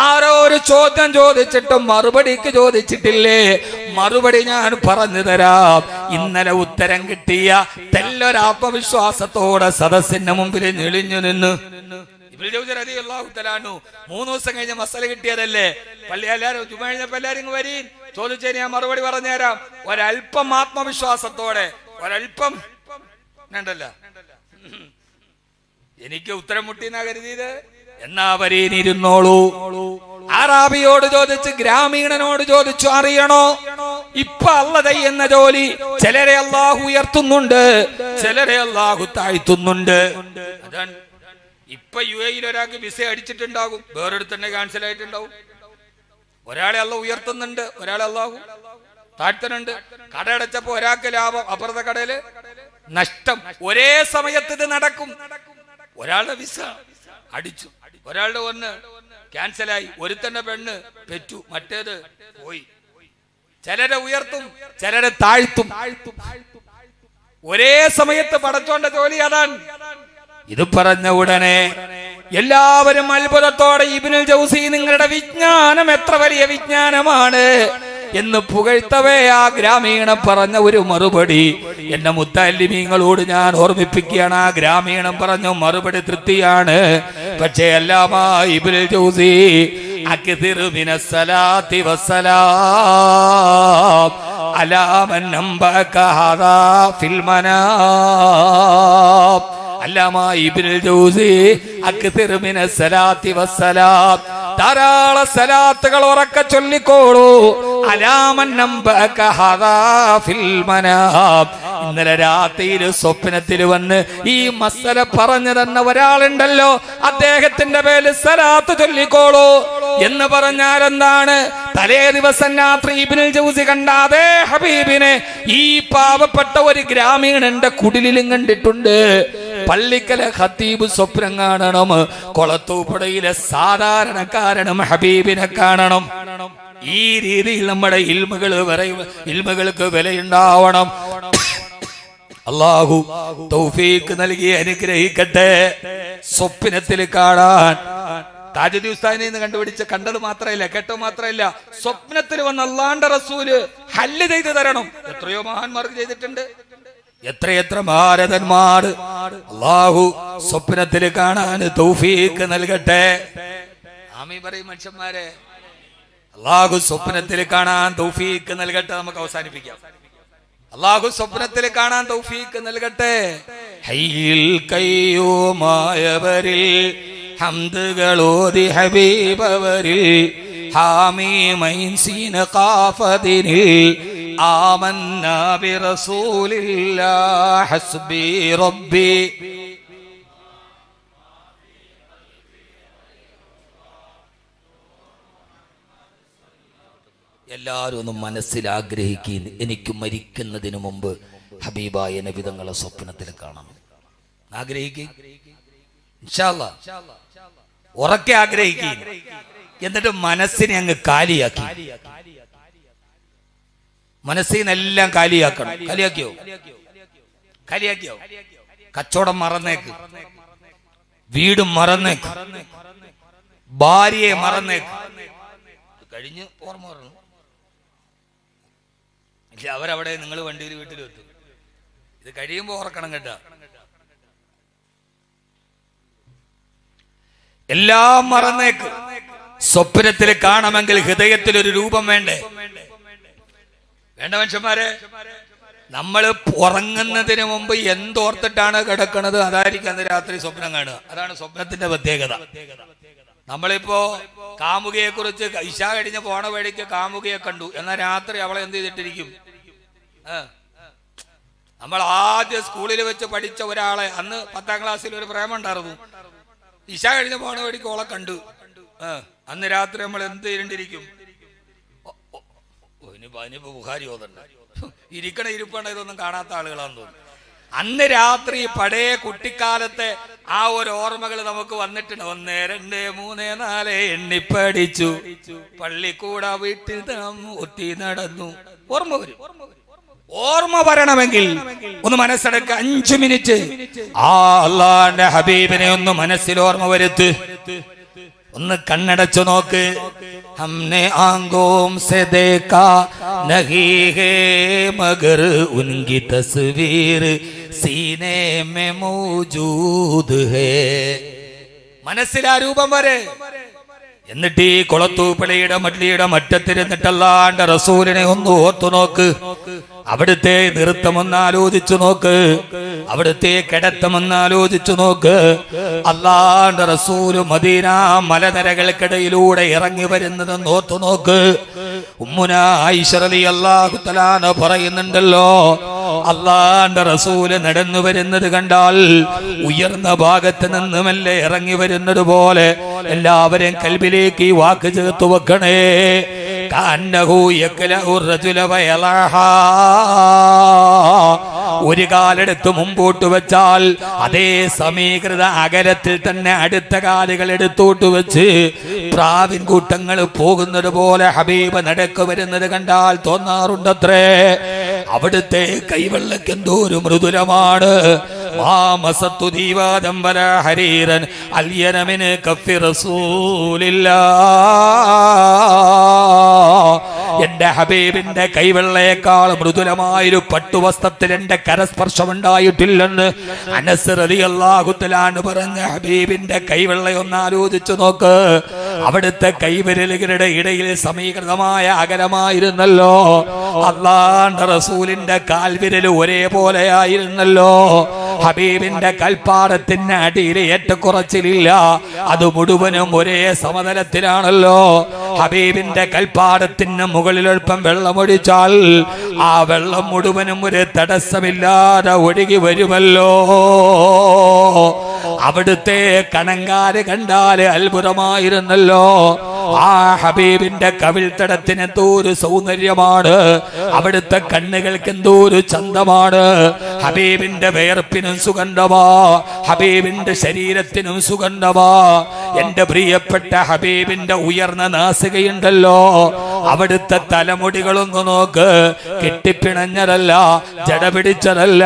ആരോ ഒരു ചോദ്യം ചോദിച്ചിട്ടും മറുപടിക്ക് ചോദിച്ചിട്ടില്ലേ? മറുപടി ഞാൻ പറഞ്ഞു തരാം. ഇന്നലെ ഉത്തരം കിട്ടിയ തെല്ലൊരാത്മവിശ്വാസത്തോടെ സദസ്സിന്റെ മുമ്പിൽ ഞെളിഞ്ഞു നിന്ന് ഇബ്നുൽ ജൗസി റളിയല്ലാഹു തആല അൻഹു 3 ദിവസം കഴിഞ്ഞ മസല കിട്ടിയതല്ലേ. പള്ളി എല്ലാവരും ജുമ കഴിഞ്ഞപ്പോ എല്ലാവരും ഇങ്ങ് വരീൻ, ചോദിച്ചതിന് ഞാൻ മറുപടി പറഞ്ഞുതരാം. ഒരൽപ്പം ആത്മവിശ്വാസത്തോടെ, ഒരൽപ്പം വേണ്ടല്ല, എനിക്ക് ഉത്തരം മുട്ടിന്നാ കരുതിയത്. എന്നാ വരീനിരുന്നോളൂ. അറാബിയോട് ചോദിച്ച്, ഗ്രാമീണനോട് ചോദിച്ചു, അറിയണോ ഇപ്പൊ അല്ലാഹു ചെയ്യുന്ന ജോലി? ചിലരെ അല്ലാഹു ഉയർത്തുന്നുണ്ട്, ചിലരെ അല്ലാഹു താഴ്ത്തുന്നുണ്ട്. അതാണ് ഇപ്പൊ UAE ഒരാൾക്ക് വിസ അടിച്ചിട്ടുണ്ടാകും, വേറൊരുത്തന്നെ ക്യാൻസൽ ആയിട്ടുണ്ടാവും. ഒരാളെ അല്ലാഹു ഉയർത്തുന്നുണ്ട്, ഒരാളെ അല്ലാഹു താഴ്ത്തുന്നുണ്ട്. കട അടച്ചപ്പോ ഒരാൾക്ക് ലാഭം, അപ്പുറത്തെ കടയില് നഷ്ടം. ഒരേ സമയത്ത് ഇത് നടക്കും. ഒരാളുടെ വിസ അടിച്ചു, ഒരാളുടെ ഒന്ന് ക്യാൻസലായി, ഒരുത്തന്റെ പെണ്ണ് പെറ്റു, മറ്റേത് പോയി. ചിലരെ ഉയർത്തും, ചിലരെ താഴ്ത്തും. ഒരേ സമയത്ത് പടച്ചോണ്ട ജോലി അതാണ്. ഇത് പറഞ്ഞ ഉടനെ എല്ലാവരും അത്ഭുതത്തോടെ, ഇബ്നുൽ ജൗസി നിങ്ങളുടെ വിജ്ഞാനം എത്ര വലിയ വിജ്ഞാനമാണ് എന്ന് പുകഴ്ത്തവേ ആ ഗ്രാമീണൻ പറഞ്ഞ ഒരു മറുപടി എന്റെ മുത്തല്ലിമീങ്ങളോട് ഞാൻ ഓർമ്മിപ്പിക്കുകയാണ്. ആ ഗ്രാമീണൻ പറഞ്ഞ മറുപടി തൃപ്തിയാണ്. പക്ഷേ അല്ലാമാ ഇബ്നുൽ ജൗസി അക്തിറു മിനസ്സലാത്തി വസ്സലാം അലാ മൻ അംബക ഹാദാ ഫിൽ മനാം. അല്ലാമാ ഇബ്നുൽ ജൗസി അക്തിറു മിനസ്സലാത്തി വസ്സലാം, ധാരാളം സലാത്തുകൾ ഉറക്കെ ചൊല്ലിക്കോളൂ. അലാ മൻ അംബക ഹാദാ ഫിൽ മനാം, ഇന്നലെ രാത്രിയിൽ സ്വപ്നത്തിൽ വന്ന് ഈ മസല പറഞ്ഞു തന്ന ഒരാളുണ്ടല്ലോ, അദ്ദേഹത്തിന്റെ പേരിൽ സലാത്ത് ചൊല്ലിക്കോളൂ എന്ന് പറഞ്ഞാൽ എന്താണ്? തലേ ദിവസം രാത്രി ഇബ്നുൽ ജൗസി കണ്ട അതേ ഹബീബിനെ ഈ പാവപ്പെട്ട ഒരു ഗ്രാമീണന്റെ കുടിലും കണ്ടിട്ടുണ്ട്. പള്ളിക്കലെ ഖത്തീബ് സ്വപ്നം കാണണം, കൊളത്തൂപ്പുഴയിലെ സാധാരണക്കാരനും ഹബീബിനെ കാണണം. ഈ രീതിയിൽ നമ്മുടെ ഇൽമുകൾക്ക് വിലയുണ്ടാവണം. അല്ലാഹു തൗഫീഖ് നൽകി അനുഗ്രഹിക്കട്ടെ. സ്വപ്നത്തിൽ കാണാൻ താജുദ്ദീൻ ഉസ്താദിനെ കണ്ടുപിടിച്ച് കണ്ടത് മാത്രമല്ല, കേട്ടോ മാത്രമല്ല, സ്വപ്നത്തിൽ വന്ന് അല്ലാഹുവിന്റെ റസൂല് ഹല്ല് ചെയ്തു തരണം. എത്രയോ മഹാന്മാർക്ക് ചെയ്തിട്ടുണ്ട്, എത്രയെത്ര ഭാരതന്മാർ. അല്ലാഹു സ്വപ്നത്തിൽ കാണാൻ തൗഫീഖ് നൽകട്ടെ. ആമീൻ പറയും മനുഷ്യന്മാരെ. അല്ലാഹു സ്വപ്നത്തിൽ കാണാൻ തൗഫീഖ് നൽകട്ടെ. നമുക്ക് അവസാനിപ്പിക്കാം. അല്ലാഹു സ്വപ്നത്തിൽ കാണാൻ തൗഫീഖ് നൽകട്ടെ. ഹയ്യിൽ കയ്യൂമായവരിൽ ഹംദുകളോതി ഹബീബവരിൽ ഹാമീമൈൻ സീന ഖാഫദിനിൽ ആമന്നാ ബിറസൂലില്ലാഹി ഹസ്ബി റബ്ബി. എല്ലാവരും ഒന്ന് മനസ്സിലാഗ്രഹിക്കുക, എനിക്ക് മരിക്കുന്നതിന് മുമ്പ് ഹബീബായ നബി തങ്ങളെ സ്വപ്നത്തിൽ കാണണം. ആഗ്രഹിക്കുക, ഇൻഷാ അല്ലാഹ് ഉറക്കെ ആഗ്രഹിക്കുക. എന്നിട്ട് മനസ്സിനെ അങ്ങ് കാലിയാക്കി, മനസ്സിനെല്ലാം കാലിയാക്കണം. കാലിയാക്കിയോ? കച്ചവടം മറന്നേക്ക്, വീട് മറന്നേക്ക്, ഭാര്യയെ മറന്നേക്ക്. കഴിഞ്ഞ് ഓർമ്മ പറഞ്ഞു അവരവിടെ, നിങ്ങൾ വണ്ടിയിൽ വീട്ടിലെത്തും. ഇത് കഴിയുമ്പോ ഓർക്കണം കേട്ടോ. എല്ലാം മറന്നേക്ക്. സ്വപ്നത്തിൽ കാണണമെങ്കിൽ ഹൃദയത്തിൽ ഒരു രൂപം വേണ്ടേ? വേണ്ട മനുഷ്യന്മാരെ. നമ്മൾ ഉറങ്ങുന്നതിന് മുമ്പ് എന്തോർത്തിട്ടാണ് കിടക്കുന്നത് അതായിരിക്കും അന്ന് രാത്രി സ്വപ്നം കാണുക. അതാണ് സ്വപ്നത്തിന്റെ പ്രത്യേകത. നമ്മളിപ്പോ കാമുകയെ കുറിച്ച് ഇശാ കഴിഞ്ഞ് പോണ വഴിക്ക് കാമുകയെ കണ്ടു, എന്നാൽ രാത്രി അവളെ എന്ത് ചെയ്തിട്ടിരിക്കും? നമ്മൾ ആദ്യം സ്കൂളിൽ വെച്ച് പഠിച്ച ഒരാളെ, അന്ന് 10ാം ക്ലാസ്സിൽ ഒരു പ്രേമം ഉണ്ടായിരുന്നു, ഇശാ കഴിഞ്ഞ് പോണ വഴിക്ക് ഓളെ കണ്ടു, അന്ന് രാത്രി നമ്മൾ എന്ത് ചെയ്യേണ്ടിയിരിക്കും? ഇനിയിപ്പോ ബുഖാരി ഓതണ്ട, ഇരിക്കണ ഇരിപ്പണ്ട, ഇതൊന്നും കാണാത്ത ആളുകളാന്ന് തോന്നുന്നു. അന്ന് രാത്രി പഴയ കുട്ടിക്കാലത്തെ ആ ഒരു ഓർമ്മകൾ നമുക്ക് വന്നിട്ടുണ്ട്. 1 2 3 4 എണ്ണിപ്പടിച്ചു, പള്ളിക്കൂട വീട്ടിൽ ഒത്തി നടന്നു. ഓർമ്മ വരും. ഓർമ്മ വരണമെങ്കിൽ ഒന്ന് മനസ്സടക്ക 5 മിനിറ്റ് ആ അല്ലാഹുവിന്റെ ഹബീബിനെ ഒന്ന് മനസ്സിൽ ഓർമ്മ വരുത്ത്. ഒന്ന് കണ്ണടച്ചു നോക്ക്. हमने आंखों से देखा नहीं है मगर उनकी तस्वीर सीने में मौजूद है. മനസ്സിൽ ആ രൂപം വരെ. എന്നിട്ട് ഈ കൊളത്തൂപ്പള്ളിയുടെ മല്ലിയുടെ മറ്റത്തിരുന്നിട്ടല്ലാണ്ട് റസൂലിനെ ഒന്ന് ഓർത്തു നോക്ക്. അവിടുത്തെ നൃത്തമൊന്ന് ആലോചിച്ചു നോക്ക്, അവിടുത്തെ കിടത്തമൊന്ന് ആലോചിച്ചു നോക്ക്. അല്ലാഹുവിന്റെ റസൂല് മദീന മലനിരകൾക്കിടയിലൂടെ ഇറങ്ങി വരുന്നതെന്ന് ഓർത്തു നോക്ക്. ഉമ്മുനാ ആയിഷ റളിയല്ലാഹു തആല പറയുന്നുണ്ടല്ലോ, അല്ലാഹുവിന്റെ റസൂല് നടന്നു വരുന്നത് കണ്ടാൽ ഉയർന്ന ഭാഗത്ത് നിന്നുമല്ലേ ഇറങ്ങി വരുന്നത് പോലെ എല്ലാവരെയും കൽബിലേക്ക് ഈ വാക്ക് ചേർത്ത് വെക്കണേ. ഒരു കാലെടുത്ത് മുമ്പോട്ട് വെച്ചാൽ അതേ സമീകൃത അകലത്തിൽ തന്നെ അടുത്ത കാലുകൾ എടുത്തോട്ട് വെച്ച് പ്രാവിൻ കൂട്ടങ്ങൾ പോകുന്നത് പോലെ ഹബീബ് നടക്കു വരുന്നത് കണ്ടാൽ തോന്നാറുണ്ടത്രേ. അവിടുത്തെ കൈവെള്ളക്ക് എന്തോ ഒരു മൃദുലമാണ്. ഹരീരൻ അൽയനമിന് കഫി റസൂലില്ലാ എന്റെ ഹബീബിന്റെ കൈവെള്ളയേക്കാൾ മൃദുലമായൊരു പട്ടുവസ്ത്രത്തിൽ എന്റെ കരസ്പർശം ഉണ്ടായിട്ടില്ലെന്ന് അനസ് റളിയല്ലാഹു തആല അൻഹു പറഞ്ഞ ഹബീബിന്റെ കൈവെള്ളയൊന്ന് ആലോചിച്ചു നോക്ക്. അവിടുത്തെ കൈവിരലുകളുടെ ഇടയിൽ സമീകൃതമായ അകലമായിരുന്നല്ലോ. അല്ലാഹുവിന്റെ റസൂലിന്റെ കാൽവിരൽ ഒരേപോലെ ആയിരുന്നല്ലോ. ഹബീബിന്റെ കൽപ്പാടത്തിന് അടിയിൽ ഏറ്റക്കുറച്ചിലില്ല, അത് മുഴുവനും ഒരേ സമതലത്തിലാണല്ലോ. ഹബീബിന്റെ കൽപ്പാടത്തിന് മുകളിൽ അല്പം വെള്ളമൊഴിച്ചാൽ ആ വെള്ളം മുഴുവനും ഒരു തടസ്സമില്ലാതെ ഒഴുകി വരുമല്ലോ. അവിടുത്തെ കണങ്കാര് കണ്ടാല് അത്ഭുതമായിരുന്നല്ലോ. ആ ഹബീബിന്റെ കവിൾത്തടത്തിന് എന്തോ ഒരു സൗന്ദര്യമാണ്, അവിടുത്തെ കണ്ണുകൾക്ക് എന്തോ ഒരു ചന്തമാണ്. ഹബീബിന്റെ വേർപ്പിനും സുഗന്ധമാ, ഹബീബിന്റെ ശരീരത്തിനും സുഗന്ധമാ. എന്റെ പ്രിയപ്പെട്ട ഹബീബിന്റെ ഉയർന്ന നാസികയുണ്ടല്ലോ, അവിടുത്തെ തലമുടികളൊന്ന് നോക്ക്. കെട്ടിപ്പിണഞ്ഞതല്ല, ജടപിടിച്ചതല്ല,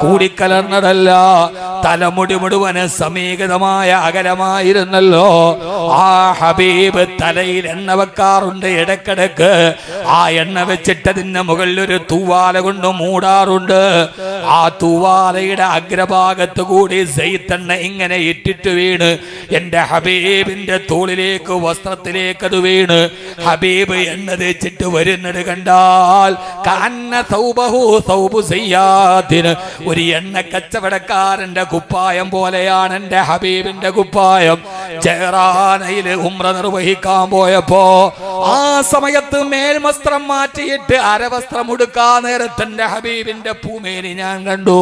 കൂടിക്കലർന്നതല്ല, തലമുടി മുഴുവന് സമീകൃതമായ അകലമായിരുന്നല്ലോ. ആ ഹബീബ് തലയിൽ എണ്ണ വെക്കാറുണ്ട് ഇടക്കിടക്ക്. ആ എണ്ണ വെച്ചിട്ടതിന്റെ മുകളിൽ ഒരു തൂവാല കൊണ്ട് മൂടാറുണ്ട്. ആ തൂവാലയുടെ അഗ്രഭാഗത്ത് കൂടി സൈത്തെണ്ണ ഇങ്ങനെ ഇട്ടിട്ട് വീണ് എന്റെ ഹബീബിന്റെ തോളിലേക്ക് വസ്ത്രത്തിലേക്ക് അത് വീണ് ഹബീബ് എണ്ണ തേച്ചിട്ട് വരുന്നത് കണ്ടാൽ കന്ന സൗബഹു സൗബു സയ്യാദിന്, ഒരു എണ്ണ കച്ചവടക്കാരന്റെ കുപ്പായം പോലെയാണ് എന്റെ ഹബീബിന്റെ കുപ്പായം. ജഹ്റാനയില് ഉംറ നിർവഹിക്കാൻ പോയപ്പോ ആ സമയത്ത് മേൽവസ്ത്രം മാറ്റിയിട്ട് അരവസ്ത്രം ഉടുക്കാൻ നേരത്തെ എന്റെ ഹബീബിന്റെ പൂമേനി ഞാൻ കണ്ടു.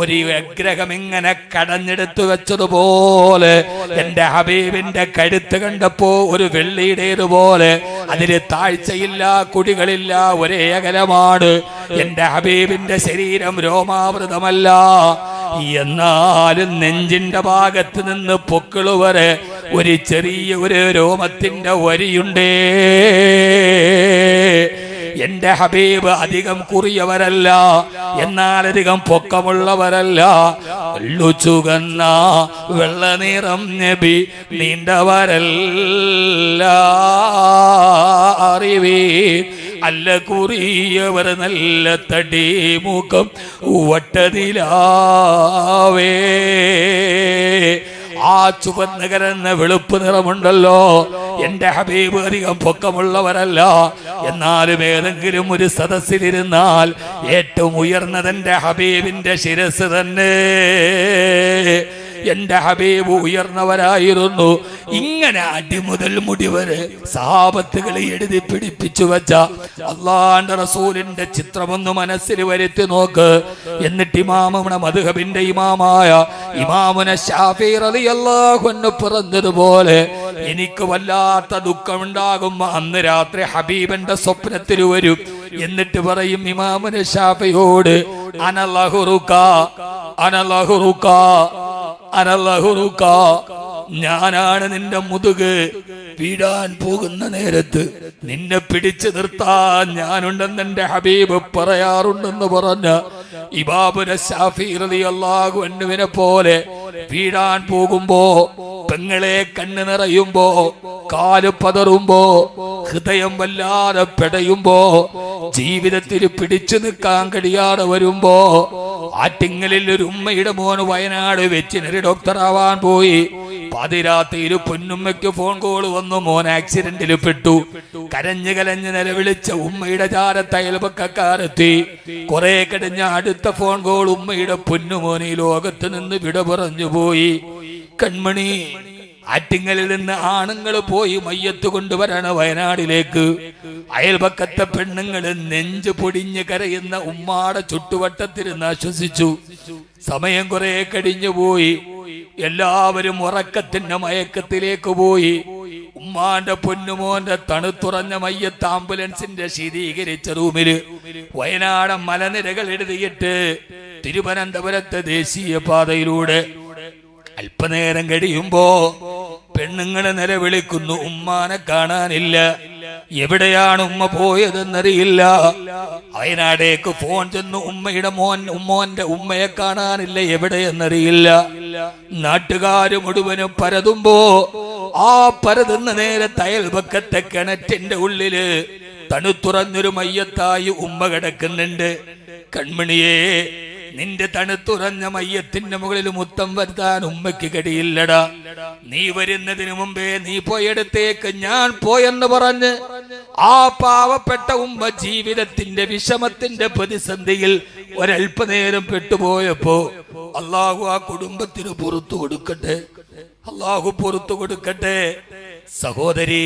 ഒരു വിഗ്രഹം ഇങ്ങനെ കടഞ്ഞെടുത്തു വെച്ചതുപോലെ എന്റെ ഹബീബിന്റെ കഴുത്ത് കണ്ടപ്പോ ഒരു വെള്ളിയുടേതുപോലെ, അതിന് താഴ്ചയില്ല, കുടികളില്ല, ഒരേ അകലമാണ്. എന്റെ ഹബീബിന്റെ ശരീരം രോമാവൃതമല്ല, എന്നാലും നെഞ്ചിന്റെ ഭാഗത്ത് നിന്ന് പൊക്കിള് വരെ ഒരു ചെറിയ ഒരു രോമത്തിന്റെ വരിയുണ്ടേ. എന്റെ ഹബീബ് അധികം കുറിയവരല്ല, എന്നാൽ അധികം പൊക്കമുള്ളവരല്ല. ചുകന്ന വെള്ള നിറം നബി നീണ്ടവരല്ല, അറിവേ അല്ല കുറിയവർ നല്ല തടി മുഖം വട്ടതിലാവേ. ആ ചുവന്ന കലർന്ന വെളുപ്പ് നിറമുണ്ടല്ലോ, എന്റെ ഹബീബ് അധികം പൊക്കമുള്ളവരല്ല, എന്നാലും ഏതെങ്കിലും ഒരു സദസ്സിലിരുന്നാൽ ഏറ്റവും ഉയർന്നത് എന്റെ ഹബീബിന്റെ ശിരസ് തന്നെ. എന്റെ ഹബീബ് ഉയർന്നവരായിരുന്നു. ഇങ്ങനെ അടിമുതൽ മുടി വരെ സഹാബത്തുകളെ എഴുതി പിടിപ്പിച്ചു വെച്ച അല്ലാഹുവിന്റെ റസൂലിന്റെ ചിത്രമൊന്ന് മനസ്സിൽ വരുത്തി നോക്ക്. എന്നിട്ട് ഇമാമുടെ മദ്ഹബിന്റെ ഇമാമായ ഇമാമുന ശാഫി റളിയല്ലാഹു അൻഹു പറഞ്ഞതുപോലെ എനിക്ക് വല്ലാത്ത ദുഃഖമുണ്ടാകും അന്ന് രാത്രി ഹബീബിന്റെ സ്വപ്നത്തിൽ വരും. എന്നിട്ട് പറയും ഇമാമുന ശാഫിയോട്, അനലഹുറുക അനലഹുറുക അനലഹുറുക, ഞാനാണ് നിന്റെ മുതുക് വീഴാൻ പോകുന്ന നേരത്ത് നിന്നെ പിടിച്ചു നിർത്താൻ ഞാനുണ്ടെന്ന് എന്റെ ഹബീബ് പറയാറുണ്ടെന്ന് പറഞ്ഞ ഇമാമുന ശാഫി റളിയല്ലാഹു അൻഹുവിനെ പോലെ വീഴാൻ പോകുമ്പോ, പെങ്ങളെ കണ്ണ് നിറയുമ്പോ, കാല് പതറുമ്പോ, ഹൃദയം വല്ലാതെ പെടയുമ്പോ, ജീവിതത്തിൽ പിടിച്ചു നിൽക്കാൻ കഴിയാതെ വരുമ്പോ, ആറ്റിങ്ങലിൽ ഒരു ഉമ്മയുടെ മോന് വയനാട് വെറ്റിനറി ഡോക്ടറാവാൻ പോയി. പാതിരാത്രിയിൽ പൊന്നുമ്മയ്ക്ക് ഫോൺ കോൾ വന്നു, മോൻ ആക്സിഡന്റിൽ പെട്ടു. കരഞ്ഞു കലഞ്ഞ് നിലവിളിച്ച ഉമ്മയുടെ ചാരത്ത് അയൽപക്കക്കാരെത്തി. കുറെ കഴിഞ്ഞ അടുത്ത ഫോൺ കോൾ, ഉമ്മയുടെ പൊന്നുമോനെ ലോകത്ത് നിന്ന് വിട പറഞ്ഞു പോയി. കൺമണി, ആറ്റിങ്ങലിൽ നിന്ന് ആണുങ്ങൾ പോയി മയ്യത്ത് കൊണ്ടുവരാണ് വയനാടിലേക്ക്. അയൽപക്കത്തെ പെണ്ണുങ്ങള് നെഞ്ചു പൊടിഞ്ഞ് കരയുന്ന ഉമ്മാടെ ചുട്ടുവട്ടത്തിരുന്ന് ആശ്വസിച്ചു. സമയം കുറെ കഴിഞ്ഞു പോയി. എല്ലാവരും ഉറക്കത്തിന്റെ മയക്കത്തിലേക്ക് പോയി. ഉമ്മാന്റെ പൊന്നുമോന്റെ തണുത്തുറഞ്ഞ മയ്യത്ത് ആംബുലൻസിന്റെ ശീതീകരിച്ച റൂമില് വയനാട് മലനിരകൾ എഴുതിയിട്ട് തിരുവനന്തപുരത്തെ ദേശീയ പാതയിലൂടെ അല്പനേരം കഴിയുമ്പോ പെണ്ണുങ്ങളെ നിലവിളിക്കുന്നു, ഉമ്മാനെ കാണാനില്ല. എവിടെയാണ് ഉമ്മ പോയതെന്നറിയില്ല. വയനാടേക്ക് ഫോൺ ചെന്നു, ഉമ്മയുടെ മോന്റെ ഉമ്മയെ കാണാനില്ല, എവിടെയെന്നറിയില്ല. നാട്ടുകാര് മുഴുവനും പരതുമ്പോ ആ പരതുന്ന നേരത്തെ അയൽപക്കത്തെ കിണറ്റിന്റെ ഉള്ളില് തണുത്തുറഞ്ഞൊരു മയ്യത്തായി ഉമ്മ കിടക്കുന്നുണ്ട്. കൺമണിയെ, നിന്റെ തണുത്തുറഞ്ഞ മയ്യത്തിന്റെ മുകളിൽ മുത്തം വരുത്താൻ ഉമ്മയ്ക്ക് കഴിയില്ലടാ. നീ വരുന്നതിന് മുമ്പേ നീ പോയെടുത്തേക്ക് ഞാൻ പോയെന്ന് പറഞ്ഞ് ആ പാവപ്പെട്ട ഉമ്മ ജീവിതത്തിന്റെ വിഷമത്തിന്റെ പ്രതിസന്ധിയിൽ ഒരൽപ്പനേരം പെട്ടുപോയപ്പോ അള്ളാഹു ആ കുടുംബത്തിന് പുറത്തു കൊടുക്കട്ടെ, അള്ളാഹു പുറത്തു കൊടുക്കട്ടെ. സഹോദരി,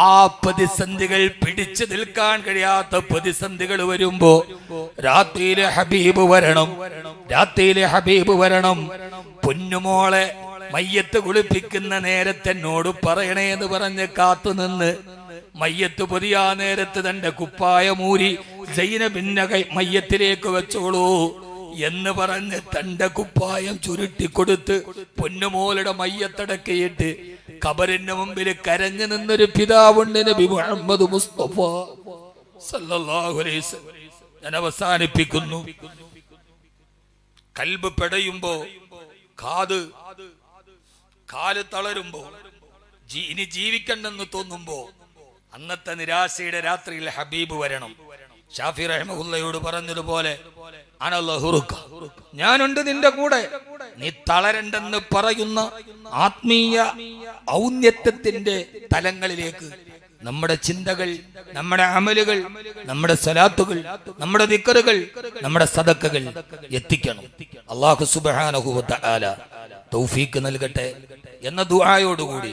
ആ പ്രതിസന്ധികൾ പിടിച്ചു നിൽക്കാൻ കഴിയാത്ത പ്രതിസന്ധികൾ വരുമ്പോ രാത്രിയിലെ ഹബീബ് വരണം, രാത്രിയിലെ ഹബീബ് വരണം. പൊന്നുമോളെ മയ്യത്ത് കുളിപ്പിക്കുന്ന നേരത്തെന്നോട് പറയണേ എന്ന് പറഞ്ഞ് കാത്തുനിന്ന് മയ്യത്ത് പൊതിയാ നേരത്ത് തന്റെ കുപ്പായമൂരി സൈനബിന്റെ മയ്യത്തിലേക്ക് വെച്ചോളൂ എന്ന് പറഞ്ഞ് തന്റെ കുപ്പായം ചുരുട്ടിക്കൊടുത്ത് പൊന്നുമോളുടെ മയ്യത്തടക്കിയിട്ട് ഖബറിന്റെ മുമ്പിൽ കരഞ്ഞു നിന്നൊരു പിതാവുണ്ട്, നബി മുഹമ്മദ് മുസ്തഫ സല്ലല്ലാഹു അലൈഹി വസല്ലം. ഞാൻ അവസാനിപ്പിക്കുന്നു. കൽബ് പെടയുമ്പോ, കാല് തളരുമ്പോ, ഇനി ജീവിക്കണ്ടെന്ന് തോന്നുമ്പോ അന്നത്തെ നിരാശയുടെ രാത്രിയിൽ ഹബീബ് വരണം. ഷാഫി റഹ്മഹുല്ലയോട് പറഞ്ഞതുപോലെ ഞാനുണ്ട് നിന്റെ കൂടെ, നീ തളരണ്ടെന്ന് പറയുന്ന ആത്മീയ ഔന്നത്യത്തിന്റെ തലങ്ങളിലേക്ക് നമ്മുടെ ചിന്തകൾ, നമ്മുടെ അമലുകൾ, നമ്മുടെ സലാത്തുകൾ, നമ്മുടെ ദിക്റുകൾ, നമ്മുടെ സദഖകൾ എത്തിക്കണം. അല്ലാഹു സുബ്ഹാനഹു വ തആല തൗഫീഖ് നൽകട്ടെ എന്ന ദുആയോടുകൂടി